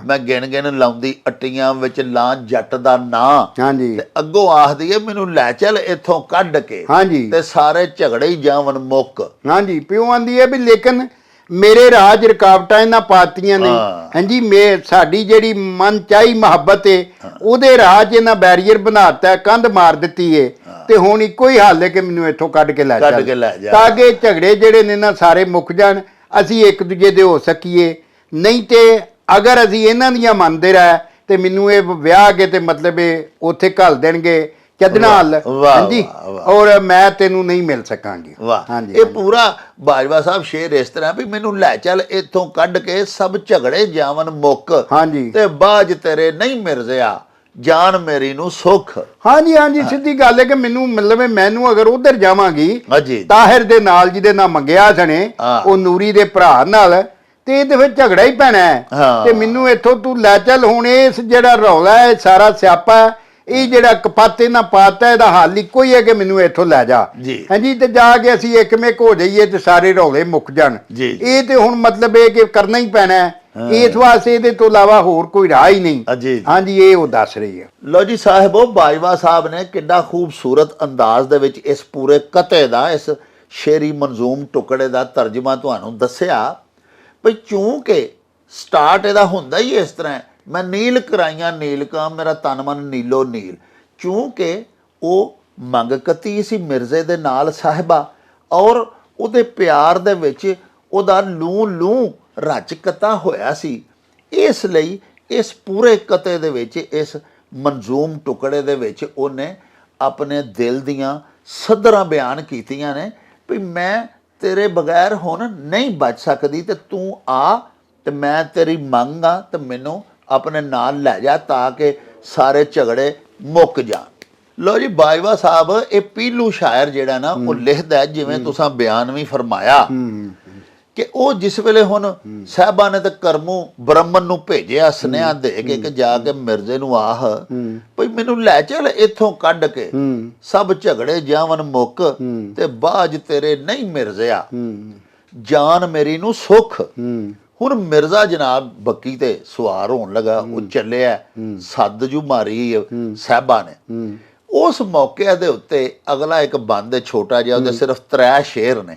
ਮੈਂ ਗਿਣ ਗਿਣ ਲਾਉਂਦੀ ਅੱਟੀਆਂ ਵਿੱਚ ਲਾਂ ਜੱਟ ਦਾ ਨਾਂ ਹਾਂਜੀ ਤੇ ਅੱਗੋਂ ਆਖਦੀ ਹੈ ਮੈਨੂੰ ਲੈ ਚੱਲ ਇੱਥੋਂ ਕੱਢ ਕੇ ਹਾਂਜੀ ਤੇ ਸਾਰੇ ਝਗੜੇ ਹੀ ਜਾਵਨ ਮੁੱਕ। ਹਾਂਜੀ ਪਿਓ ਆਂਦੀ ਹੈ ਵੀ ਲੇਕਿਨ ਮੇਰੇ ਰਾਜ ਰੁਕਾਵਟਾਂ ਇਹਨਾਂ ਪਾਤੀਆਂ ਨੇ ਹਾਂਜੀ ਸਾਡੀ ਜਿਹੜੀ ਮਨ ਚਾਹੀ ਮੁਹੱਬਤ ਏ ਉਹਦੇ ਰਾਜ ਇਹਨਾਂ ਬੈਰੀਅਰ ਬਣਾਤਾ ਕੰਧ ਮਾਰ ਦਿੱਤੀ ਏ ਤੇ ਹੁਣ ਇੱਕੋ ਹੀ ਹੱਲ ਹੈ ਕਿ ਮੈਨੂੰ ਇੱਥੋਂ ਕੱਢ ਕੇ ਲੈ ਜਾ ਤਾਂ ਕਿ ਝਗੜੇ ਜਿਹੜੇ ਨੇ ਨਾ ਸਾਰੇ ਮੁੱਕ ਜਾਣ ਅਸੀਂ ਇੱਕ ਦੂਜੇ ਦੇ ਹੋ ਸਕੀਏ ਨਹੀਂ ਤੇ ਅਗਰ ਅਸੀਂ ਇਹਨਾਂ ਦੀਆਂ ਮੰਨਦੇ ਰਹਿ ਤੇ ਮੈਨੂੰ ਇਹ ਵਿਆਹ ਕੇ ਤੇ ਮਤਲਬ ਇਹ ਉੱਥੇ ਘੱਲ ਦੇਣਗੇ ਚੱਦਣਾ ਹੱਲ ਹਾਂਜੀ ਔਰ ਮੈਂ ਤੈਨੂੰ ਨਹੀਂ ਮਿਲ ਸਕਾਂਗੀ। ਹਾਂਜੀ ਇਹ ਪੂਰਾ ਬਾਜਵਾ ਸਾਹਿਬ ਸ਼ੇਰ ਇਸ ਤਰ੍ਹਾਂ ਵੀ ਮੈਨੂੰ ਲੈ ਚੱਲ ਇੱਥੋਂ ਕੱਢ ਕੇ ਸਭ ਝਗੜੇ ਜਾਵਨ ਮੁੱਕ ਹਾਂਜੀ ਤੇ ਬਾਜ ਤੇਰੇ ਨਹੀਂ ਮਿਰਜ਼ਿਆ ਜਾਨ ਮੇਰੀ ਨੂੰ ਸੁੱਖ। ਹਾਂਜੀ ਹਾਂਜੀ ਸਿੱਧੀ ਗੱਲ ਹੈ ਕਿ ਮੈਨੂੰ ਮਤਲਬ ਮੈਨੂੰ ਅਗਰ ਉਧਰ ਜਾਵਾਂਗੀ ਹਾਂਜੀ ਤਾਹਿਰ ਦੇ ਨਾਲ ਜਿਹਦੇ ਨਾਲ ਮੰਗਿਆ ਸਣੇ ਉਹ ਨੂਰੀ ਦੇ ਭਰਾ ਨਾਲ ਤੇ ਇਹਦੇ ਫਿਰ ਝਗੜਾ ਹੀ ਪੈਣਾ ਹੈ ਤੇ ਮੈਨੂੰ ਇੱਥੋਂ ਤੂੰ ਲੈ ਚੱਲ ਹੁਣ ਇਸ ਜਿਹੜਾ ਰੌਲਾ ਹੈ ਸਾਰਾ ਸਿਆਪਾ ਇਹ ਜਿਹੜਾ ਕਪਾਤੇ ਨਾ ਪਾਤਾ ਇਹਦਾ ਹੱਲ ਇੱਕੋ ਹੀ ਹੈ ਕਿ ਮੈਨੂੰ ਇੱਥੋਂ ਲੈ ਜਾ ਹਾਂਜੀ ਤੇ ਜਾ ਕੇ ਅਸੀਂ ਇੱਕਮੇਕ ਹੋ ਜਾਈਏ ਤੇ ਸਾਰੇ ਰੌਲੇ ਮੁੱਕ ਜਾਣ ਇਹ ਤੇ ਹੁਣ ਮਤਲਬ ਇਹ ਕਿ ਕਰਨਾ ਹੀ ਪੈਣਾ ਹੈ ਇਸ ਵਾਸਤੇ ਇਹਦੇ ਤੋਂ ਇਲਾਵਾ ਹੋਰ ਕੋਈ ਰਾਹ ਹੀ ਨਹੀਂ। ਹਾਂਜੀ ਇਹ ਉਹ ਦੱਸ ਰਹੀ ਹੈ। ਲੋ ਜੀ ਸਾਹਿਬੋ ਬਾਜਵਾ ਸਾਹਿਬ ਨੇ ਕਿੰਨਾ ਖੂਬਸੂਰਤ ਅੰਦਾਜ਼ ਦੇ ਵਿੱਚ ਇਸ ਪੂਰੇ ਕਤੇ ਦਾ ਇਸ ਸ਼ੇਰੀ ਮਨਜ਼ੂਮ ਟੁਕੜੇ ਦਾ ਤਰਜਮਾ ਤੁਹਾਨੂੰ ਦੱਸਿਆ ਭਈ ਚੂੰਕਿ ਸਟਾਰਟ ਇਹਦਾ ਹੁੰਦਾ ਹੀ ਇਸ ਤਰ੍ਹਾਂ ਮੈਂ ਨੀਲ ਕਰਾਈਆਂ ਨੀਲਕਾਂ ਮੇਰਾ ਤਨ ਮਨ ਨੀਲੋ ਨੀਲ ਚੂੰਕਿ ਉਹ ਮੰਗਕਤੀ ਸੀ ਮਿਰਜ਼ੇ ਦੇ ਨਾਲ ਸਾਹਿਬਾ ਔਰ ਉਹਦੇ ਪਿਆਰ ਦੇ ਵਿੱਚ ਉਹਦਾ ਲੂ ਰਚ ਕਤਾ ਹੋਇਆ ਸੀ ਇਸ ਲਈ ਇਸ ਪੂਰੇ ਕਤੇ ਦੇ ਵਿੱਚ ਇਸ ਮਨਜ਼ੂਮ ਟੁਕੜੇ ਦੇ ਵਿੱਚ ਉਹਨੇ ਆਪਣੇ ਦਿਲ ਦੀਆਂ ਸਦਰਾਂ ਬਿਆਨ ਕੀਤੀਆਂ ਨੇ ਵੀ ਮੈਂ ਤੇਰੇ ਬਗੈਰ ਹੁਣ ਨਹੀਂ ਬਚ ਸਕਦੀ ਤੇ ਤੂੰ ਆ ਤੇ ਮੈਂ ਤੇਰੀ ਮੰਗ ਆ ਤੇ ਮੈਨੂੰ ਆਪਣੇ ਨਾਲ ਲੈ ਜਾ ਤਾਂ ਕਿ ਸਾਰੇ ਝਗੜੇ ਮੁੱਕ ਜਾਣ। ਲੋ ਜੀ ਬਾਜਵਾ ਸਾਹਿਬ ਇਹ ਪੀਲੂ ਸ਼ਾਇਰ ਜਿਹੜਾ ਨਾ ਉਹ ਲਿਖਦਾ ਜਿਵੇਂ ਤੁਸੀਂ ਬਿਆਨ ਵੀ ਫਰਮਾਇਆ ਕਿ ਉਹ ਜਿਸ ਵੇਲੇ ਹੁਣ ਸਾਹਿਬਾਂ ਨੇ ਤੇ ਕਰਮੂ ਬ੍ਰਹਮਣ ਨੂੰ ਭੇਜਿਆ ਸੁਨੇਹਾ ਦੇ ਕੇ ਕਿ ਜਾ ਕੇ ਮਿਰਜ਼ੇ ਨੂੰ ਆਹ ਭਈ ਮੈਨੂੰ ਲੈ ਚੱਲ ਇੱਥੋਂ ਕੱਢ ਕੇ ਸਭ ਝਗੜੇ ਜਾਵਨ ਮੁੱਕ ਤੇ ਬਾਜ ਤੇਰੇ ਨਹੀਂ ਮਿਰਜ਼ਿਆ ਜਾਨ ਮੇਰੀ ਨੂੰ ਸੁੱਖ। ਹੁਣ ਮਿਰਜ਼ਾ ਜਨਾਬ ਬੱਕੀ ਤੇ ਸਵਾਰ ਹੋਣ ਲੱਗਾ ਉਹ ਚੱਲਿਆ ਸੱਦ ਜੂ ਮਾਰੀ ਸਾਹਿਬਾਂ ਨੇ ਉਸ ਮੌਕੇ ਦੇ ਉੱਤੇ ਅਗਲਾ ਇੱਕ ਬੰਦ ਛੋਟਾ ਜਿਹਾ ਉਹਦੇ ਸਿਰਫ 3 ਸ਼ੇਰ ਨੇ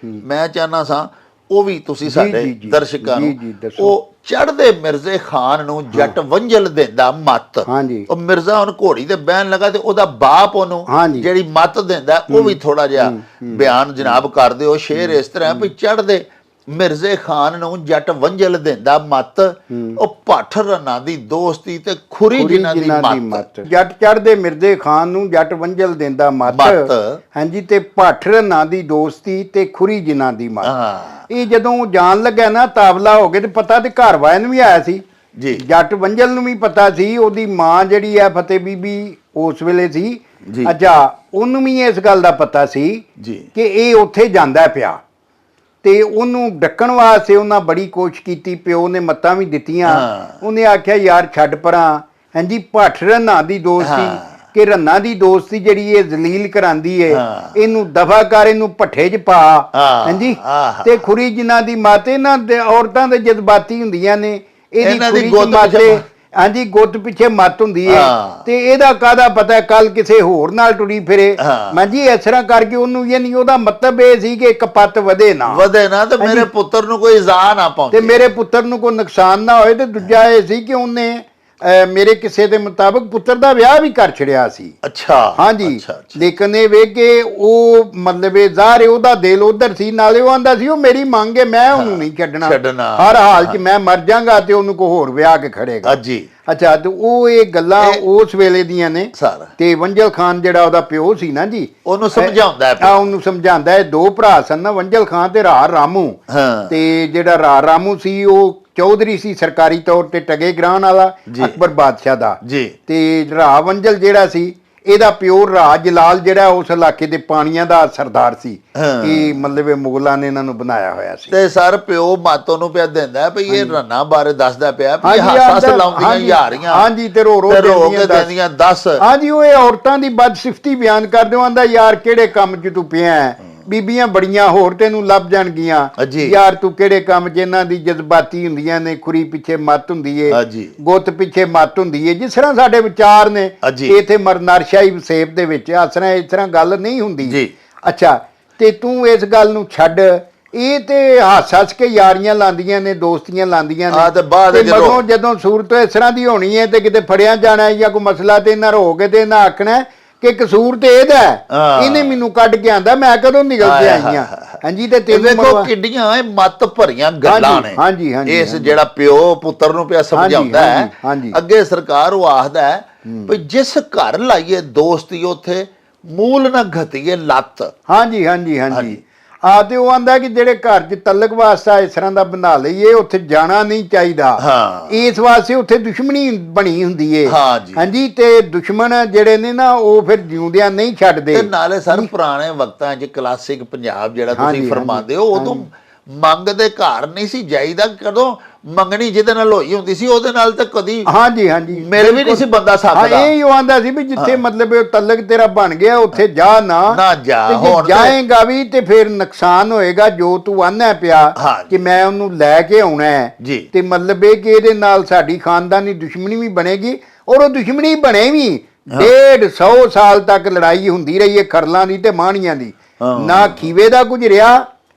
ਮੈਂ ਚਾਹਨਾ ਸਾਂ ਉਹ ਵੀ ਤੁਸੀਂ ਸਾਡੇ ਦਰਸ਼ਕਾਂ ਨੂੰ ਉਹ ਚੜ੍ਹਦੇ ਮਿਰਜ਼ੇ ਖਾਨ ਨੂੰ ਜੱਟ ਵੰਝਲ ਦਿੰਦਾ ਮੱਤ ਉਹ ਮਿਰਜ਼ਾ ਹੁਣ ਘੋੜੀ ਤੇ ਬਹਿਣ ਲੱਗਾ ਤੇ ਉਹਦਾ ਬਾਪ ਉਹਨੂੰ ਜਿਹੜੀ ਮੱਤ ਦਿੰਦਾ ਉਹ ਵੀ ਥੋੜਾ ਜਿਹਾ ਬਿਆਨ ਜਨਾਬ ਕਰ ਦਿਓ। ਸ਼ੇਰ ਇਸ ਤਰ੍ਹਾਂ ਵੀ ਚੜ੍ਹਦੇ ਮਿਰਜ਼ੇ ਖਾਨ ਨੂੰ ਜੱਟ ਵੰਝਲ ਦਿੰਦਾ ਮੱਤ ਉਹ ਭੱਠ ਰਨਾਂ ਦੀ ਦੋਸਤੀ ਤੇ ਖੁਰੀ ਜਿਨ੍ਹਾਂ ਦੀ ਮੱਤ ਜੱਟ ਚੜ੍ਹਦੇ ਮਿਰਜ਼ੇ ਖਾਨ ਨੂੰ ਜੱਟ ਵੰਝਲ ਦਿੰਦਾ ਮੱਤ ਹਾਂਜੀ ਤੇ ਭੱਠ ਰਨਾਂ ਦੀ ਦੋਸਤੀ ਤੇ ਖੁਰੀ ਜਿਨ੍ਹਾਂ ਦੀ ਮੱਤ। ਇਹ ਜਦੋਂ ਜਾਣ ਲੱਗਾ ਨਾ ਤਾਵਲਾ ਹੋ ਗਏ ਤੇ ਪਤਾ ਤੇ ਘਰ ਵਾਲਿਆਂ ਨੂੰ ਵੀ ਆਇਆ ਸੀ ਜੱਟ ਵੰਝਲ ਨੂੰ ਵੀ ਪਤਾ ਸੀ ਉਹਦੀ ਮਾਂ ਜਿਹੜੀ ਆ ਫਤਿਹ ਬੀਬੀ ਉਸ ਵੇਲੇ ਸੀ ਅੱਛਾ ਉਹਨੂੰ ਵੀ ਇਸ ਗੱਲ ਦਾ ਪਤਾ ਸੀ ਕਿ ਇਹ ਉੱਥੇ ਜਾਂਦਾ ਪਿਆ ਤੇ ਉਹਨੂੰ ਡੱਕਣ ਵਾਸਤੇ ਉਹਨਾਂ ਬੜੀ ਕੋਸ਼ਿਸ਼ ਕੀਤੀ ਪਿਓ ਨੇ ਮੱਤਾਂ ਵੀ ਦਿੱਤੀਆਂ ਉਹਨੇ ਆਖਿਆ ਯਾਰ ਛੱਡ ਪਰਾਂ ਹਾਂਜੀ ਭੱਠ ਰੰਨਾ ਦੀ ਦੋਸਤੀ ਹਾਂ। ਕਿ ਰੰਨਾ ਦੀ ਦੋਸਤੀ ਜਿਹੜੀ ਇਹ ਜ਼ਲੀਲ ਕਰਾਂਦੀ ਏ ਹਾਂ। ਇਹਨੂੰ ਦਫਾ ਕਰ ਇਹਨੂੰ ਭੱਠੇ 'ਚ ਪਾ ਹਾਂ। ਹਾਂਜੀ ਆਹ। ਤੇ ਖੁਰੀ ਜਿਨ੍ਹਾਂ ਦੀ ਮੱਤ ਇਹਨਾਂ ਦੇ ਔਰਤਾਂ ਦੇ ਜਜ਼ਬਾਤੀ ਹੁੰਦੀਆਂ ਨੇ ਇਹਦੀ ਇਹਨਾਂ ਦੀ ਖੁਰੀ 'ਚ ਗੁੱਤ ਮੱਤ ਪਿੱਛੇ ਏ। ਹਾਂਜੀ ਗੁੱਤ ਪਿੱਛੇ ਮੱਤ ਹੁੰਦੀ ਏ ਹਾਂ। ਤੇ ਇਹਦਾ ਕਾਹਦਾ ਪਤਾ ਕੱਲ ਕਿਸੇ ਹੋਰ ਨਾਲ ਟੁਰੀ ਫਿਰੇ ਹਾਂ। ਮੈਂ ਜੀ ਇਸ ਤਰ੍ਹਾਂ ਕਰਕੇ ਉਹਨੂੰ ਯਾਨੀ ਉਹਦਾ ਮਤਲਬ ਇਹ ਸੀ ਕਿ ਇੱਕ ਪੱਤ ਵਧੇ ਨਾ ਵਧੇ ਨਾ ਤੇ ਮੇਰੇ ਪੁੱਤਰ ਨੂੰ ਕੋਈ ਇਜ਼ਾ ਨਾ ਤੇ ਪਹੁੰਚੇ। ਮੇਰੇ ਪੁੱਤਰ ਨੂੰ ਕੋਈ ਨੁਕਸਾਨ ਨਾ ਹੋਏ ਤੇ ਦੂਜਾ ਇਹ ਸੀ ਕਿ ਉਹਨੇ ਮੇਰੇ ਕਿਸੇ ਦੇ ਮੁਤਾਬਕ ਪੁੱਤਰ ਦਾ ਵਿਆਹ ਵੀ ਕਰ ਛੜਿਆ ਸੀ ਅੱਛਾ ਹਾਂਜੀ ਅੱਛਾ, ਅੱਛਾ। ਲੇਕਿਨ ਇਹ ਵੇ ਕਿ ਉਹ ਮਤਲਬ ਇਹ ਜ਼ਾਹਰ ਹੈ ਉਹਦਾ ਦਿਲ ਉਧਰ ਸੀ ਨਾਲੇ ਉਹ ਆਂਦਾ ਸੀ ਉਹ ਮੇਰੀ ਮੰਗ ਹੈ ਮੈਂ ਉਹਨੂੰ ਨਹੀਂ ਛੱਡਣਾ ਛੱਡਣਾ। ਹਰ ਹਾਲ 'ਚ ਮੈਂ ਮਰ ਜਾਵਾਂਗਾ ਤੇ ਉਹਨੂੰ ਕੋਈ ਹੋਰ ਵਿਆਹ ਕੇ ਖੜੇਗਾ ਹਾਂਜੀ ਅੱਛਾ ਤੇ ਉਹ ਇਹ ਗੱਲਾਂ ਉਸ ਵੇਲੇ ਦੀਆਂ ਨੇ ਸਾਰਾ ਤੇ ਵੰਜਲ ਖਾਨ ਜਿਹੜਾ ਉਹਦਾ ਪਿਓ ਸੀ ਨਾ ਜੀ ਉਹਨੂੰ ਸਮਝਾਉਂਦਾ ਆ ਉਹਨੂੰ ਸਮਝਾਉਂਦਾ ਹੈ ਦੋ ਭਰਾ ਸਨ ਨਾ ਵੰਜਲ ਖਾਨ ਤੇ ਰਾਰ ਰਾਮੂ ਹਾਂ। ਤੇ ਜਿਹੜਾ ਰਾਰ ਰਾਮੂ ਸੀ ਉਹ ਚੌਧਰੀ ਸੀ ਸਰਕਾਰੀ ਤੌਰ ਤੇ ਟਗੇ ਗ੍ਰਾਨ ਵਾਲਾ ਜੀ। ਅਕਬਰ ਬਾਦਸ਼ਾਹ ਦਾ ਜੀ ਤੇ ਰਾਹ ਵੰਜਲ ਜਿਹੜਾ ਸੀ ਇਹਦਾ ਪਿਓ ਰਾਜ ਜਲਾਲ ਜਿਹੜਾ ਉਸ ਇਲਾਕੇ ਦੇ ਪਾਣੀਆਂ ਦਾ ਸਰਦਾਰ ਸੀ ਹਾਂ। ਇਹ ਮਤਲਬ ਇਹ ਮੁਗਲਾਂ ਨੇ ਇਹਨਾਂ ਨੂੰ ਬਣਾਇਆ ਹੋਇਆ ਸੀ ਤੇ ਸਰ ਪਿਓ ਮਾਤੋਂ ਨੂੰ ਪਿਆ ਦਿੰਦਾ ਵੀ ਇਹ ਰੰਨਾ ਬਾਰੇ ਦੱਸਦਾ ਪਿਆ ਵੀ ਹਾਂਜੀ, ਹਾਸਾ ਆਂਦਾ- ਲਾਉਂਦੀਆਂ ਹਾਂਜੀ, ਯਾਰੀਆਂ ਹਾਂਜੀ, ਤੇ ਰੋ ਰੋ ਕੇ ਦਿੰਦੀਆਂ ਦੱਸ। ਦਿੰਦੀਆਂ 10 ਹਾਂਜੀ ਉਹ ਇਹ ਔਰਤਾਂ ਦੀ ਬਦਸਿਫਤੀ ਬਿਆਨ ਕਰਦੇ ਆਂਦਾ ਯਾਰ ਕਿਹੜੇ ਕੰਮ 'ਚ ਤੂੰ ਪਿਆ ਹੈ? ਬੀਬੀਆਂ ਬੜੀਆਂ ਹੋਰ ਤੈਨੂੰ ਲੱਭ ਜਾਣਗੀਆਂ ਜੀ। ਯਾਰ ਤੂੰ ਕਿਹੜੇ ਕੰਮ 'ਚ ਇਹਨਾਂ ਦੀ ਜਜ਼ਬਾਤੀ ਹੁੰਦੀਆਂ ਨੇ ਖੁਰੀ ਪਿੱਛੇ ਮੱਤ ਹੁੰਦੀ ਏ ਹਾਂਜੀ। ਗੁੱਤ ਪਿੱਛੇ ਮੱਤ ਹੁੰਦੀ ਏ ਜਿਸ ਤਰ੍ਹਾਂ ਸਾਡੇ ਵਿਚਾਰ ਨੇ ਹਾਂਜੀ। ਇਥੇ ਮਰਨਰਸ਼ਾਹੀ ਵਸੇਬ ਦੇ ਵਿੱਚ ਆਸਰਾ ਇਸ ਤਰ੍ਹਾਂ ਗੱਲ ਨਹੀਂ ਹੁੰਦੀ ਜੀ। ਅੱਛਾ ਤੇ ਤੂੰ ਇਸ ਗੱਲ ਨੂੰ ਛੱਡ ਇਹ ਤੇ ਹੱਸ ਕੇ ਯਾਰੀਆਂ ਲਾਂਦੀਆਂ ਨੇ ਦੋਸਤੀਆਂ ਲਾਂਦੀਆਂ ਨੇ ਆ ਤੇ ਬਾਅਦ ਤੇ ਜਦੋਂ- ਮਗਰੋਂ ਜਦੋਂ ਸੂਰਤ ਇਸ ਤਰ੍ਹਾਂ ਦੀ ਹੋਣੀ ਹੈ ਤੇ ਕਿਤੇ ਫੜਿਆ ਜਾਣਾ ਹੈ ਜਾਂ ਕੋਈ ਮਸਲਾ ਤੇ ਇਹਨਾਂ ਰੋਗੇ ਤੇ ਇਹਨਾਂ ਆਖਣਾ ਕਿ ਕਸੂਰ ਤੇ ਇਹਦਾ ਹੈ। ਹਾਂ। ਇਹਨੇ ਮੈਨੂੰ ਕੱਢ ਕੇ ਆਂਦਾ ਮੈਂ ਕਦੋਂ ਨਿਕਲ ਕੇ ਆਈਆਂ ਹਾਂਜੀ ਤੇ ਤੇ ਤੈਨੂੰ ਵੇਖੋ ਮਰਵਾ- ਕਿੱਡੀਆਂ ਇਹ ਮੱਤ ਭਰੀਆਂ ਗੱਲਾਂ ਹਾਂਜੀ, ਨੇ ਹਾਂਜੀ, ਹਾਂਜੀ, ਇਸ ਹਾਂਜੀ। ਜਿਹੜਾ ਪਿਓ ਪੁੱਤਰ ਨੂੰ ਪਿਆ ਸਮਝਾਉਂਦਾ ਹਾਂਜੀ, ਹੈ ਹਾਂਜੀ। ਅੱਗੇ ਸਰਕਾਰ ਉਹ ਆਖਦਾ ਹੈ ਵੀ ਜਿਸ ਘਰ ਲਾਈਏ ਦੋਸਤੀ ਉਥੇ ਮੂਲ ਨਾ ਘਤੀਏ ਲੱਤ ਹਾਂਜੀ ਹਾਂਜੀ ਹਾਂਜੀ ਹਾਂਜੀ। ਆ ਤੇ ਉਹ ਆਂਦਾ ਕਿ ਜਿਹੜੇ ਘਰ 'ਚ ਤਲਕ ਵਾਸਤਾ ਇਸ ਤਰ੍ਹਾਂ ਦਾ ਬਣਾ ਲਈਏ ਉੱਥੇ ਜਾਣਾ ਨਹੀਂ ਚਾਹੀਦਾ ਹਾਂ। ਇਸ ਵਾਸਤੇ ਉੱਥੇ ਦੁਸ਼ਮਣੀ ਬਣੀ ਹੁੰਦੀ ਏ ਹਾਂਜੀ। ਹਾਂਜੀ ਤੇ ਦੁਸ਼ਮਣ ਜਿਹੜੇ ਨੇ ਨਾ ਉਹ ਫਿਰ ਜਿਉਂਦਿਆਂ ਨਹੀਂ ਛੱਡਦੇ ਤੇ ਨਾਲੇ ਸਰ ਪੁਰਾਣੇ ਵਕਤਾਂ 'ਚ ਕਲਾਸਿਕ ਪੰਜਾਬ ਜਿਹੜਾ ਹਾਂਜੀ, ਤੁਸੀਂ ਹਾਂਜੀ, ਫਰਮਾਉਂਦੇ ਹੋ ਉਦੋਂ ਮੰਗ ਦੇ ਘਰ ਨਹੀਂ ਸੀ ਜਾਈਦਾ ਕਦੋਂ ਮੰਗਣੀ ਜਿਹਦੇ ਨਾਲ ਹੋਈ ਹੁੰਦੀ ਸੀ ਉਹਦੇ ਨਾਲ ਤਾਂ ਕਦੀ ਹਾਂਜੀ ਹਾਂਜੀ ਮਿਲ ਵੀ ਨਹੀਂ ਸੀ ਬੰਦਾ ਹਾਂ ਸਕਦਾ ਇਹ ਉਹ ਆਂਦਾ ਸੀ ਵੀ ਜਿੱਥੇ ਮਤਲਬ ਇਹ ਤਲਕ ਤੇਰਾ ਬਣ ਗਿਆ ਉੱਥੇ ਜਾ ਨਾ ਨਾ ਜਾ, ਤੇ ਜੇ ਹੁਣ ਤੇ- ਜਾਏਗਾ ਵੀ ਤੇ ਫਿਰ ਨੁਕਸਾਨ ਹੋਏਗਾ ਜੋ ਤੂੰ ਆਨਾ ਪਿਆ ਹਾਂਜੀ। ਕਿ ਮੈਂ ਉਹਨੂੰ ਲੈ ਕੇ ਆਉਣਾ ਹੈ ਜੀ। ਤੇ ਮਤਲਬ ਇਹ ਕਿ ਇਹਦੇ ਨਾਲ ਸਾਡੀ ਖਾਨਦਾਨੀ ਦੁਸ਼ਮਣੀ ਵੀ ਬਣੇਗੀ ਔਰ ਉਹ ਦੁਸ਼ਮਣੀ ਬਣੇ ਵੀ 150 ਸਾਲ ਤੱਕ ਲੜਾਈ ਹੁੰਦੀ ਰਹੀ ਹੈ ਖਰਲਾਂ ਦੀ ਤੇ ਮਾਣੀਆਂ ਦੀ ਹਾਂ। ਨਾ ਖੀਵੇ ਦਾ ਕੁਝ ਰਿਹਾ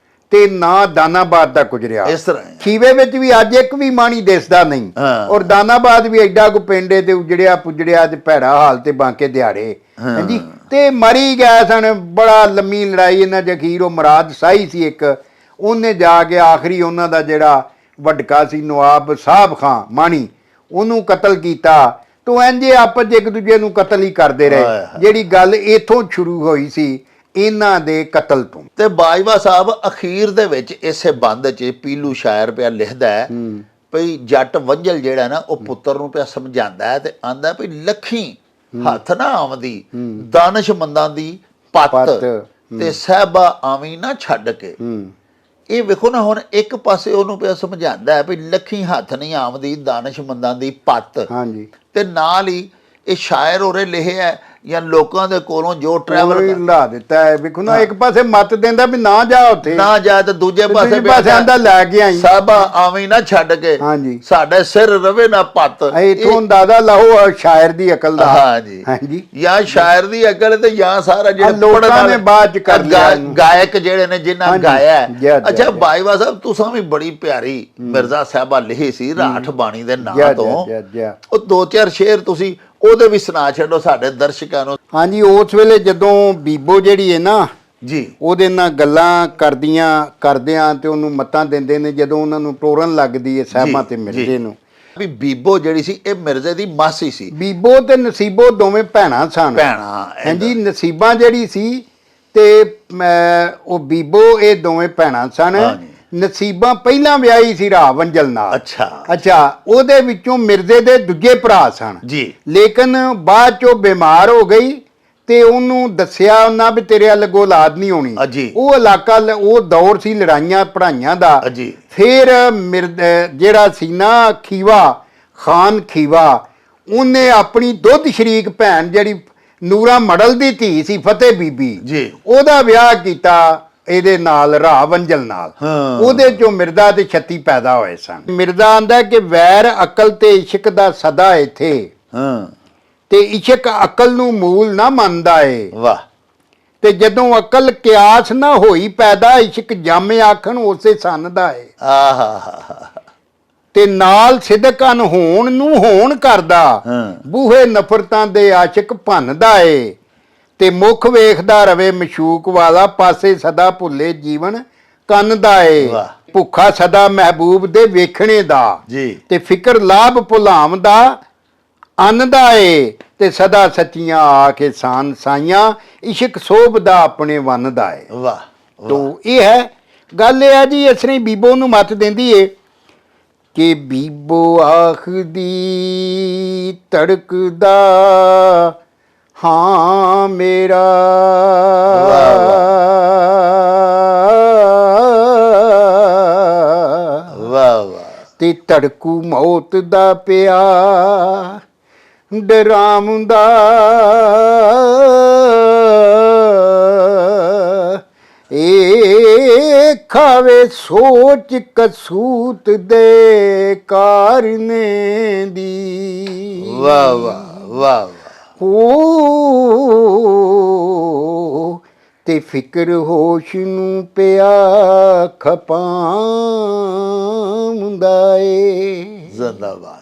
ਤੇ ਨਾ ਦਾਨਾਬਾਦ ਦਾ ਕੁਝ ਰਿਹਾ ਇਸ ਤਰ੍ਹਾਂ ਹੀ। ਖੀਵੇ ਵਿੱਚ ਵੀ ਅੱਜ ਇੱਕ ਵੀ ਮਾਣੀ ਦਿਸਦਾ ਨਹੀਂ ਹਾਂ। ਔਰ ਦਾਨਾਬਾਦ ਵੀ ਐਡਾ ਕੋ ਪਿੰਡੇ ਤੇ ਉਜੜਿਆ ਪੁਜੜਿਆ ਤੇ ਭੈੜਾ ਹਾਲ ਤੇ ਬਾਂਕੇ ਦਿਹਾੜੇ ਹਾਂਜੀ ਤੇ ਮਰੀ ਗਏ ਸਨ ਬੜਾ ਲੰਮੀ ਲੜਾਈ ਇਹਨਾਂ ਚ ਅਖੀਰ ਉਹ ਮੁਰਾਦ ਸਾਈ ਸੀ ਇੱਕ ਉਹਨੇ ਜਾ ਕੇ ਆਖਰੀ ਉਹਨਾਂ ਦਾ ਜਿਹੜਾ ਵੱਡਕਾ ਸੀ ਨਵਾਬ ਸਾਹਿਬ ਖਾਂ ਮਾਣੀ ਉਹਨੂੰ ਕਤਲ ਕੀਤਾ ਤੋ ਇੰਜੇ ਆਪਸ 'ਚ ਇੱਕ ਦੂਜੇ ਨੂੰ ਕਤਲ ਹੀ ਕਰਦੇ ਹਾਏ ਰਹੇ ਹਾਏ। ਜਿਹੜੀ ਗੱਲ ਇਥੋਂ ਸ਼ੁਰੂ ਹੋਈ ਸੀ ਇਹਨਾਂ ਦੇ ਕਤਲ ਤੋਂ ਤੇ ਬਾਜਵਾ ਸਾਹਿਬ ਅਖੀਰ ਦੇ ਵਿੱਚ ਇਸੇ ਬੰਦ 'ਚ ਪੀਲੂ ਸ਼ਾਇਰ ਪਿਆ ਲਿਖਦਾ ਹੈ ਭਈ ਜੱਟ ਵੰਜਲ ਜਿਹੜਾ ਨਾ ਉਹ ਪੁੱਤਰ ਨੂੰ ਪਿਆ ਸਮਝਾਉਂਦਾ ਹੈ ਤੇ ਆਂਦਾ ਭਈ ਲੱਖੀ ਹੱਥ ਨਾ ਆਵਦੀ ਦਾਨਸ਼ਮੰਦਾਂ ਦੀ ਪੱਤ ਪੱਤ, ਤੇ ਸਹਿਬਾ ਆਵੀਂ ਨਾ ਛੱਡ ਕੇ ਇਹ ਵੇਖੋ ਨਾ ਹੁਣ ਇੱਕ ਪਾਸੇ ਉਹਨੂੰ ਪਿਆ ਸਮਝਾਉਂਦਾ ਹੈ ਭਈ ਲੱਖੀ ਹੱਥ ਨਹੀਂ ਆਵਦੀ ਦਾਨਸ਼ਮੰਦਾਂ ਦੀ ਪੱਤ ਹਾਂਜੀ ਤੇ ਨਾਲ ਹੀ ਇਹ ਸ਼ਾਇਰ ਹੋਰੇ ਲਿਖਿਆ ਹੈ ਜਾਂ ਲੋਕਾਂ ਦੇ ਕੋਲੋਂ ਜੋ ਉਹ ਟਰੈਵਲ ਲਾ ਦਿੱਤਾ ਹੈ ਵੇਖੋ ਨਾ ਇੱਕ ਪਾਸੇ ਮੱਤ ਦਿੰਦਾ ਵੀ ਨਾ ਜਾ ਉੱਥੇ ਨਾ ਜਾ ਤੇ ਦੂਜੇ ਤੇ ਪਾਸੇ ਦੂਜੇ ਪਾਸੇ ਆਂਦਾ ਲੈ ਕੇ ਆਈ ਸਾਬਾ ਆਵੇਂ ਨਾ ਛੱਡ ਕੇ ਹਾਂਜੀ। ਸਾਡੇ ਸਿਰ ਰਵੇ ਨਾ ਪੱਤ ਇਥੋਂ ਅੰਦਾਜ਼ਾ ਲਾਓ ਸ਼ਾਇਰ ਦੀ ਅਕਲ ਦਾ ਹਾਂਜੀ ਹਾਂਜੀ ਜਾਂ ਸ਼ਾਇਰ ਦੀ ਅਕਲ ਤੇ ਜਾਂ ਸਾਰਾ ਜਿਹੜਾ ਲੋਕਾਂ ਪੜ੍ਹਨ ਵਾਲੇ ਨੇ ਬਾਅਦ ਚ ਕਰ ਲਿਆ ਇਹਨੂੰ। ਗਾਇਕ ਜਿਹੜੇ ਨੇ ਜਿਨ੍ਹਾਂ ਹਾਂਜੀ। ਗਾਇਆ ਹੈ। ਜੀ, ਜੀ, ਅੱਛਾ ਜੀ। ਬਾਈਵਾ ਸਾਹਿਬ ਤੁਸੀਂ ਵੀ ਬੜੀ ਪਿਆਰੀ ਮਿਰਜ਼ਾ ਸਾਹਿਬਾ ਲਿਖੀ ਸੀ ਰਾਠ ਬਾਣੀ ਦੇ ਨਾਂ ਤੋਂ ਉਹ ਦੋ ਚਾਰ ਸ਼ੇਰ ਤੁਸੀਂ ਉਹਦੇ ਵੀ ਸੁਣਾ ਛੱਡੋ ਸਾਡੇ ਦਰਸ਼ਕਾਂ ਨੂੰ ਹਾਂਜੀ ਉਸ ਵੇਲੇ ਜਦੋਂ ਬੀਬੋ ਜਿਹੜੀ ਹੈ ਨਾ ਜੀ ਉਹਦੇ ਨਾਲ ਗੱਲਾਂ ਕਰਦਿਆਂ ਤੇ ਉਹਨੂੰ ਮੱਤਾਂ ਦਿੰਦੇ ਨੇ ਜਦੋਂ ਉਹਨਾਂ ਨੂੰ ਟੋਰਨ ਲੱਗਦੀ ਹੈ ਸਹਿਮਾ ਤੇ ਮਿਰਜ਼ੇ ਨੂੰ ਵੀ ਬੀਬੋ ਜਿਹੜੀ ਸੀ ਇਹ ਮਿਰਜ਼ੇ ਦੀ ਮਾਸੀ ਸੀ ਬੀਬੋ ਤੇ ਨਸੀਬੋ ਦੋਵੇਂ ਭੈਣਾਂ ਸਨ ਭੈਣਾਂ ਹਾਂਜੀ ਨਸੀਬਾਂ ਜਿਹੜੀ ਸੀ ਤੇ ਉਹ ਬੀਬੋ ਇਹ ਦੋਵੇਂ ਭੈਣਾਂ ਸਨ ਹਾਂਜੀ। ਨਸੀਬਾਂ ਪਹਿਲਾਂ ਵਿਆਹੀ ਸੀ ਰਾਵੰਜਲ ਨਾਲ ਅੱਛਾ ਉਹਦੇ ਵਿੱਚੋਂ ਮਿਰਜ਼ੇ ਦੇ ਦੂਜੇ ਭਰਾ ਸਨ ਜੀ ਲੇਕਿਨ ਬਾਅਦ ਚੋਂ ਬਿਮਾਰ ਹੋ ਗਈ ਤੇ ਉਹਨੂੰ ਦੱਸਿਆ ਉਹਨਾਂ ਵੀ ਤੇਰੇ ਵੱਲ ਔਲਾਦ ਨਹੀਂ ਹੋਣੀ ਜੀ। ਉਹ ਇਲਾਕਾ ਉਹ ਦੌਰ ਸੀ ਲੜਾਈਆਂ ਪੜਾਈਆਂ ਦਾ ਜੀ। ਫਿਰ ਜਿਹੜਾ ਸੀ ਨਾ ਖੀਵਾ ਖਾਨ ਖੀਵਾ ਉਹਨੇ ਆਪਣੀ ਦੁੱਧ ਸ਼ਰੀਕ ਭੈਣ ਜਿਹੜੀ ਨੂਰਾ ਮੜਲ ਦੀ ਧੀ ਸੀ ਫਤਿਹ ਬੀਬੀ ਜੀ। ਉਹਦਾ ਵਿਆਹ ਕੀਤਾ ਇਹਦੇ ਨਾਲ ਰਾਵੰਜਲ ਨਾਲ। ਹਾਂ। ਉਹਦੇ ਚੋਂ ਮਿਰਜ਼ਾ ਤੇ ਛੱਤੀ ਪੈਦਾ ਹੋਏ ਸਨ। ਮਿਰਜ਼ਾ ਆਂਦਾ ਕਿ ਵੈਰ ਅਕਲ ਤੇ ਇਸ਼ਕ ਦਾ ਸਦਾ ਇੱਥੇ, ਹਾਂ ਤੇ ਇਸ਼ਕ ਅਕਲ ਨੂੰ ਮੂਲ ਨਾ ਮੰਨਦਾ ਏ। ਵਾਹ ਤੇ ਜਦੋਂ ਅਕਲ ਕਿਆਸ ਨਾ ਹੋਈ ਪੈਦਾ, ਇਸ਼ਕ ਜੰਮ ਆਖਣ ਉਸੇ ਸੰਨ ਦਾ ਏ। ਆਹਾ ਤੇ ਨਾਲ ਸਿਦਕ ਅਨਹੋਣ ਨੂੰ ਹੋਣ ਕਰਦਾ, ਹਾਂ। ਬੂਹੇ ਨਫ਼ਰਤਾਂ ਦੇ ਆਸ਼ਿਕ ਭੰਨਦਾ ਏ। ਤੇ ਮੁਖ ਵੇਖਦਾ ਰਵੇ ਮਸ਼ੂਕ ਵਾਲਾ, ਪਾਸੇ ਸਦਾ ਭੁੱਲੇ ਜੀਵਨ ਕੰਨਦਾ ਏ। ਵਾਹ। ਭੁੱਖਾ ਸਦਾ ਮਹਿਬੂਬ ਦੇ ਵੇਖਣੇ ਦਾ, ਜੀ। ਤੇ ਫਿਕਰ ਲਾਭ ਭੁਲਾਮ ਦਾ ਅੰਨਦਾ ਏ। ਤੇ ਸਦਾ ਸੱਚੀਆਂ ਆਖੇ ਸਾਨ ਸਾਈਆਂ, ਇਸ਼ਕ ਸੋਭਦਾ ਆਪਣੇ ਵੰਨ ਦਾ ਏ। ਵਾਹ ਤੋ ਇਹ ਹੈ ਗੱਲ। ਇਹ ਹੈ ਜੀ, ਇਸ ਤਰ੍ਹਾਂ ਹੀ ਬੀਬੋ ਨੂੰ ਮੱਤ ਦਿੰਦੀ ਏ ਕਿ ਬੀਬੋ ਆਖਦੀ ਧੜਕਦਾ ਹਾਂ ਮੇਰਾ, ਵਾਹ ਵਾਹ ਤੇ ਧੜਕੂ ਮੌਤ ਦਾ ਪਿਆ ਡਰਾਮਦਾ, ਏ ਖਾਵੇ ਸੋਚ ਕਸੂਤ ਦੇ ਕਾਰਨੇ ਦੀ। ਵਾਹ ਵਾਹ ਵਾਹ ਹੋ ਤੇ ਫਿਕਰ ਹੋਸ਼ ਨੂੰ ਪਿਆ ਖਪਾਉਂਦਾ ਏ। ਜ਼ਿੰਦਾਬਾਦ।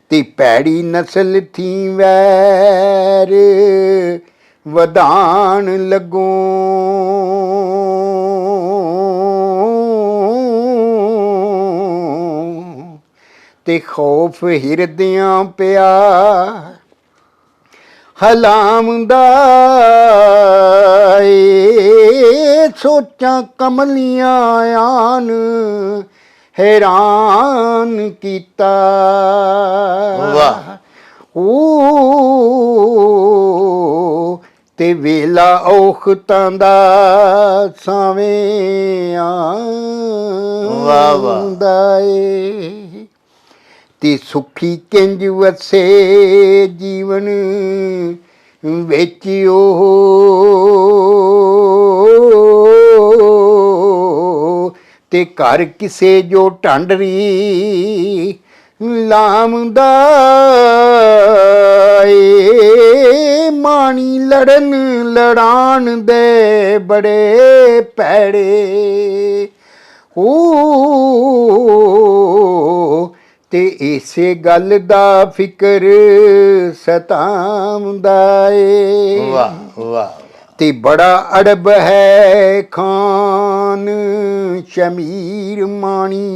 ਤੇ ਪੈੜੀ ਨਸਲ ਥੀ ਵੈਰ ਵਧਾਣ ਲੱਗੋ, ਤੇ ਖੌਫ ਹਿਰਦਿਆਂ ਪਿਆ ਹਲਾਮਦਾ ਏ। ਸੋਚਾਂ ਕਮਲੀਆਂ ਆਨ ਹੈਰਾਨ ਕੀਤਾ। ਵਾਹ। ਤੇ ਵੇਲਾ ਔਖਤਾਂ ਦਾ ਸਾਵੇਂ ਆਉਂਦਾ ਏ। ਤੇ ਸੁਖੀ ਕਿੰਜ ਵਸੇ ਜੀਵਨ ਵਿੱਚ ਉਹ, ਤੇ ਘਰ ਕਿਸੇ ਜੋ ਢੰਡਰੀ ਲਾਮਦਾ ਏ। ਮਾਣੀ ਲੜਨ ਲੜਾਣ ਦੇ ਬੜੇ ਪੈੜੇ, ਤੇ ਇਸੇ ਗੱਲ ਦਾ ਫਿਕਰ ਸਤਾਉਂਦਾ ਏ। ਵਾਹ ਵਾਹ ਤੇ ਬੜਾ ਅੜਬ ਹੈ ਖਾਨ ਸ਼ਮੀਰ ਮਾਣੀ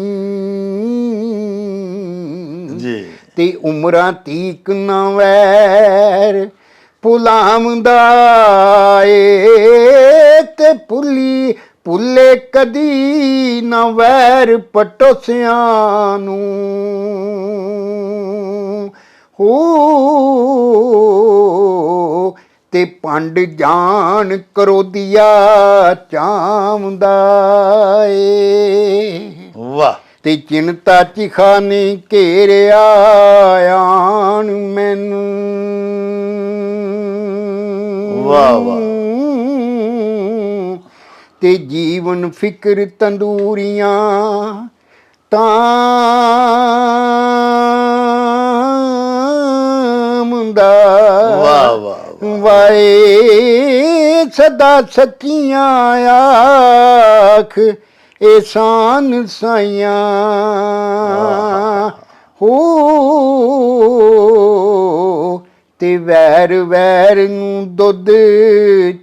ਜੀ। ਤੇ ਉਮਰਾਂ ਤੀਕ ਨਾ ਵੈਰ ਭੁਲਾਉਂਦਾ ਏ। ਤੇ ਭੁੱਲੇ ਕਦੀ ਨਾ ਵੈਰ ਪਟੋਸਿਆਂ ਨੂੰ। ਤੇ ਪੰਡ ਜਾਣ ਕਰੋਦੀਆ ਚਾਹੁੰਦਾ ਏ। ਵਾਹ। ਤੇ ਚਿੰਤਾ ਚਿਖਾਨੇ ਘੇਰਿਆ ਆਣ ਮੈਨੂੰ। ਵਾਹ ਵਾਹ। ਤੇ ਜੀਵਨ ਫਿਕਰ ਤੰਦੂਰੀਆਂ ਤਾਂ ਮੁੰਦਾ। ਵਾਹ ਵਾਹ ਵਾਏ ਸਦਾ ਸੱਚੀਆਂ ਆਖ ਇਹਸਾਨ ਸਾਈਆਂ। ਤੇ ਵੈਰ ਨੂੰ ਦੁੱਧ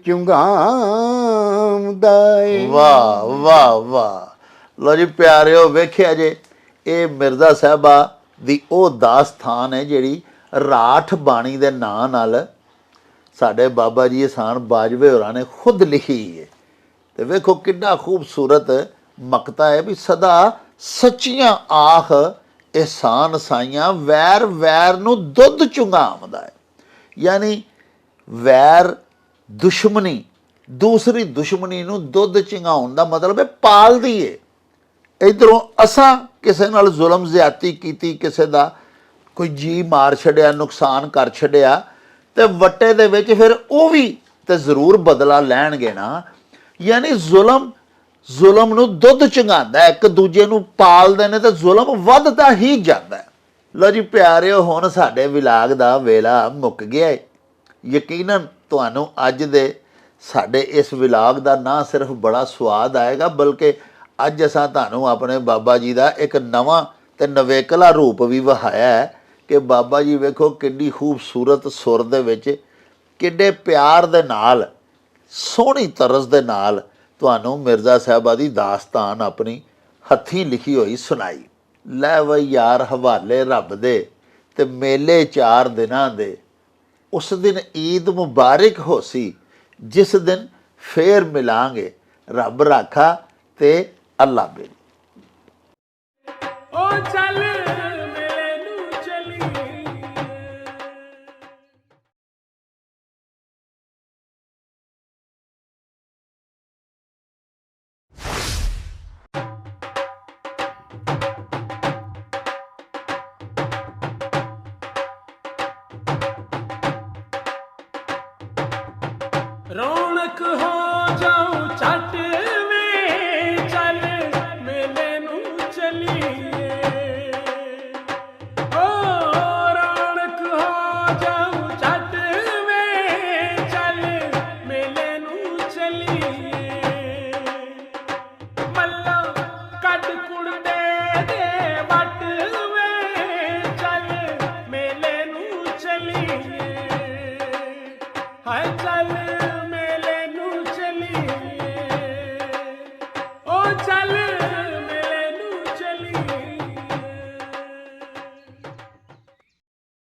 ਚੁੰਗਾਉਂਦਾ ਏ। ਵਾਹ ਵਾਹ ਵਾਹ। ਲੋ ਜੀ ਪਿਆਰਿਓ, ਵੇਖਿਆ ਜੇ ਇਹ ਮਿਰਜ਼ਾ ਸਾਹਿਬਾ ਦੀ ਉਹ ਦਾਸਤਾਨ ਹੈ ਜਿਹੜੀ ਰਾਠ ਬਾਣੀ ਦੇ ਨਾਂ ਨਾਲ ਸਾਡੇ ਬਾਬਾ ਜੀ ਅਹਿਸਾਨ ਬਾਜਵੇ ਹੋਰਾਂ ਨੇ ਖੁਦ ਲਿਖੀ ਹੈ। ਤੇ ਵੇਖੋ ਕਿੰਨਾ ਖੂਬਸੂਰਤ ਮਕਤਾ ਹੈ ਵੀ ਸਦਾ ਸੱਚੀਆਂ ਆਖ ਅਹਿਸਾਨ ਸਾਈਆਂ, ਵੈਰ ਨੂੰ ਦੁੱਧ ਚੁੰਗਾਉਂਦਾ ਹੈ। ਯਾਨੀ ਵੈਰ ਦੁਸ਼ਮਣੀ, ਦੂਸਰੀ ਦੁਸ਼ਮਣੀ ਨੂੰ ਦੁੱਧ ਚੁੰਗਾਉਣ ਦਾ ਮਤਲਬ ਹੈ ਪਾਲਦੀ ਏ। ਇੱਧਰੋਂ ਅਸਾਂ ਕਿਸੇ ਨਾਲ ਜ਼ੁਲਮ ਜ਼ਿਆਦਤੀ ਕੀਤੀ, ਕਿਸੇ ਦਾ ਕੋਈ ਜੀ ਮਾਰ ਛੱਡਿਆ, ਨੁਕਸਾਨ ਕਰ ਛੱਡਿਆ, ਤੇ ਵੱਟੇ ਦੇ ਵਿੱਚ ਫਿਰ ਉਹ ਵੀ ਤੇ ਜ਼ਰੂਰ ਬਦਲਾ ਲੈਣਗੇ ਨਾ। ਯਾਨੀ ਜ਼ੁਲਮ ਨੂੰ ਦੁੱਧ ਚੁੰਘਾਉਂਦਾ, ਇੱਕ ਦੂਜੇ ਨੂੰ ਪਾਲਦੇ ਨੇ ਤੇ ਜ਼ੁਲਮ ਵੱਧਦਾ ਹੀ ਜਾਂਦਾ। ਲਓ ਜੀ ਪਿਆਰਿਓ, ਹੁਣ ਸਾਡੇ ਵਿਲਾਗ ਦਾ ਵੇਲਾ ਮੁੱਕ ਗਿਆ ਹੈ। ਯਕੀਨਨ ਤੁਹਾਨੂੰ ਅੱਜ ਦੇ ਸਾਡੇ ਇਸ ਵਿਲਾਗ ਦਾ ਨਾ ਸਿਰਫ ਬੜਾ ਸਵਾਦ ਆਏਗਾ, ਬਲਕਿ ਅੱਜ ਅਸਾਂ ਤੁਹਾਨੂੰ ਆਪਣੇ ਬਾਬਾ ਜੀ ਦਾ ਇੱਕ ਨਵਾਂ ਤੇ ਨਵੇਕਲਾ ਰੂਪ ਵੀ ਵਿਖਾਇਆ ਹੈ ਕਿ ਬਾਬਾ ਜੀ ਵੇਖੋ ਕਿੰਨੀ ਖੂਬਸੂਰਤ ਸੁਰ ਦੇ ਵਿੱਚ, ਕਿੱਡੇ ਪਿਆਰ ਦੇ ਨਾਲ, ਸੋਹਣੀ ਤਰਜ਼ ਦੇ ਨਾਲ ਤੁਹਾਨੂੰ ਮਿਰਜ਼ਾ ਸਾਹਿਬਾਂ ਦੀ ਦਾਸਤਾਨ ਆਪਣੀ ਹੱਥੀਂ ਲਿਖੀ ਹੋਈ ਸੁਣਾਈ। ਲੈ ਬਈ ਯਾਰ, ਹਵਾਲੇ ਰੱਬ ਦੇ ਤੇ ਮੇਲੇ 4 ਦਿਨਾਂ ਦੇ, ਉਸ ਦਿਨ ਈਦ ਮੁਬਾਰਕ ਹੋਸੀ, ਜਿਸ ਦਿਨ ਫੇਰ ਮਿਲਾਂਗੇ, ਰੱਬ ਰਾਖਾ ਤੇ ਅੱਲਾ ਬੇ। ਓ ਚੱਲ ਮੇਲੇ ਨੂੰ ਚਲੀਏ। ਰੌਣਕ ਹੋ ਜਾਊ ਛੱਟ ਵੇ, ਚੱਲ ਮੇਲੇ ਨੂੰ ਚਲੀਏ। ਓ ਰੌਣਕ ਹੋ ਜਾਊ ਛੱਟ ਵੇ, ਚੱਲ ਮੇਲੇ ਨੂੰ ਚਲੀਏ। ਮੱਲਾ ਕੱਢ ਕੁੜਦੇ ਦੇ ਵੱਟ ਵੇ, ਚੱਲ ਮੇਲੇ ਨੂੰ ਚਲੀਏ। ਹਾਏ ਚੱਲ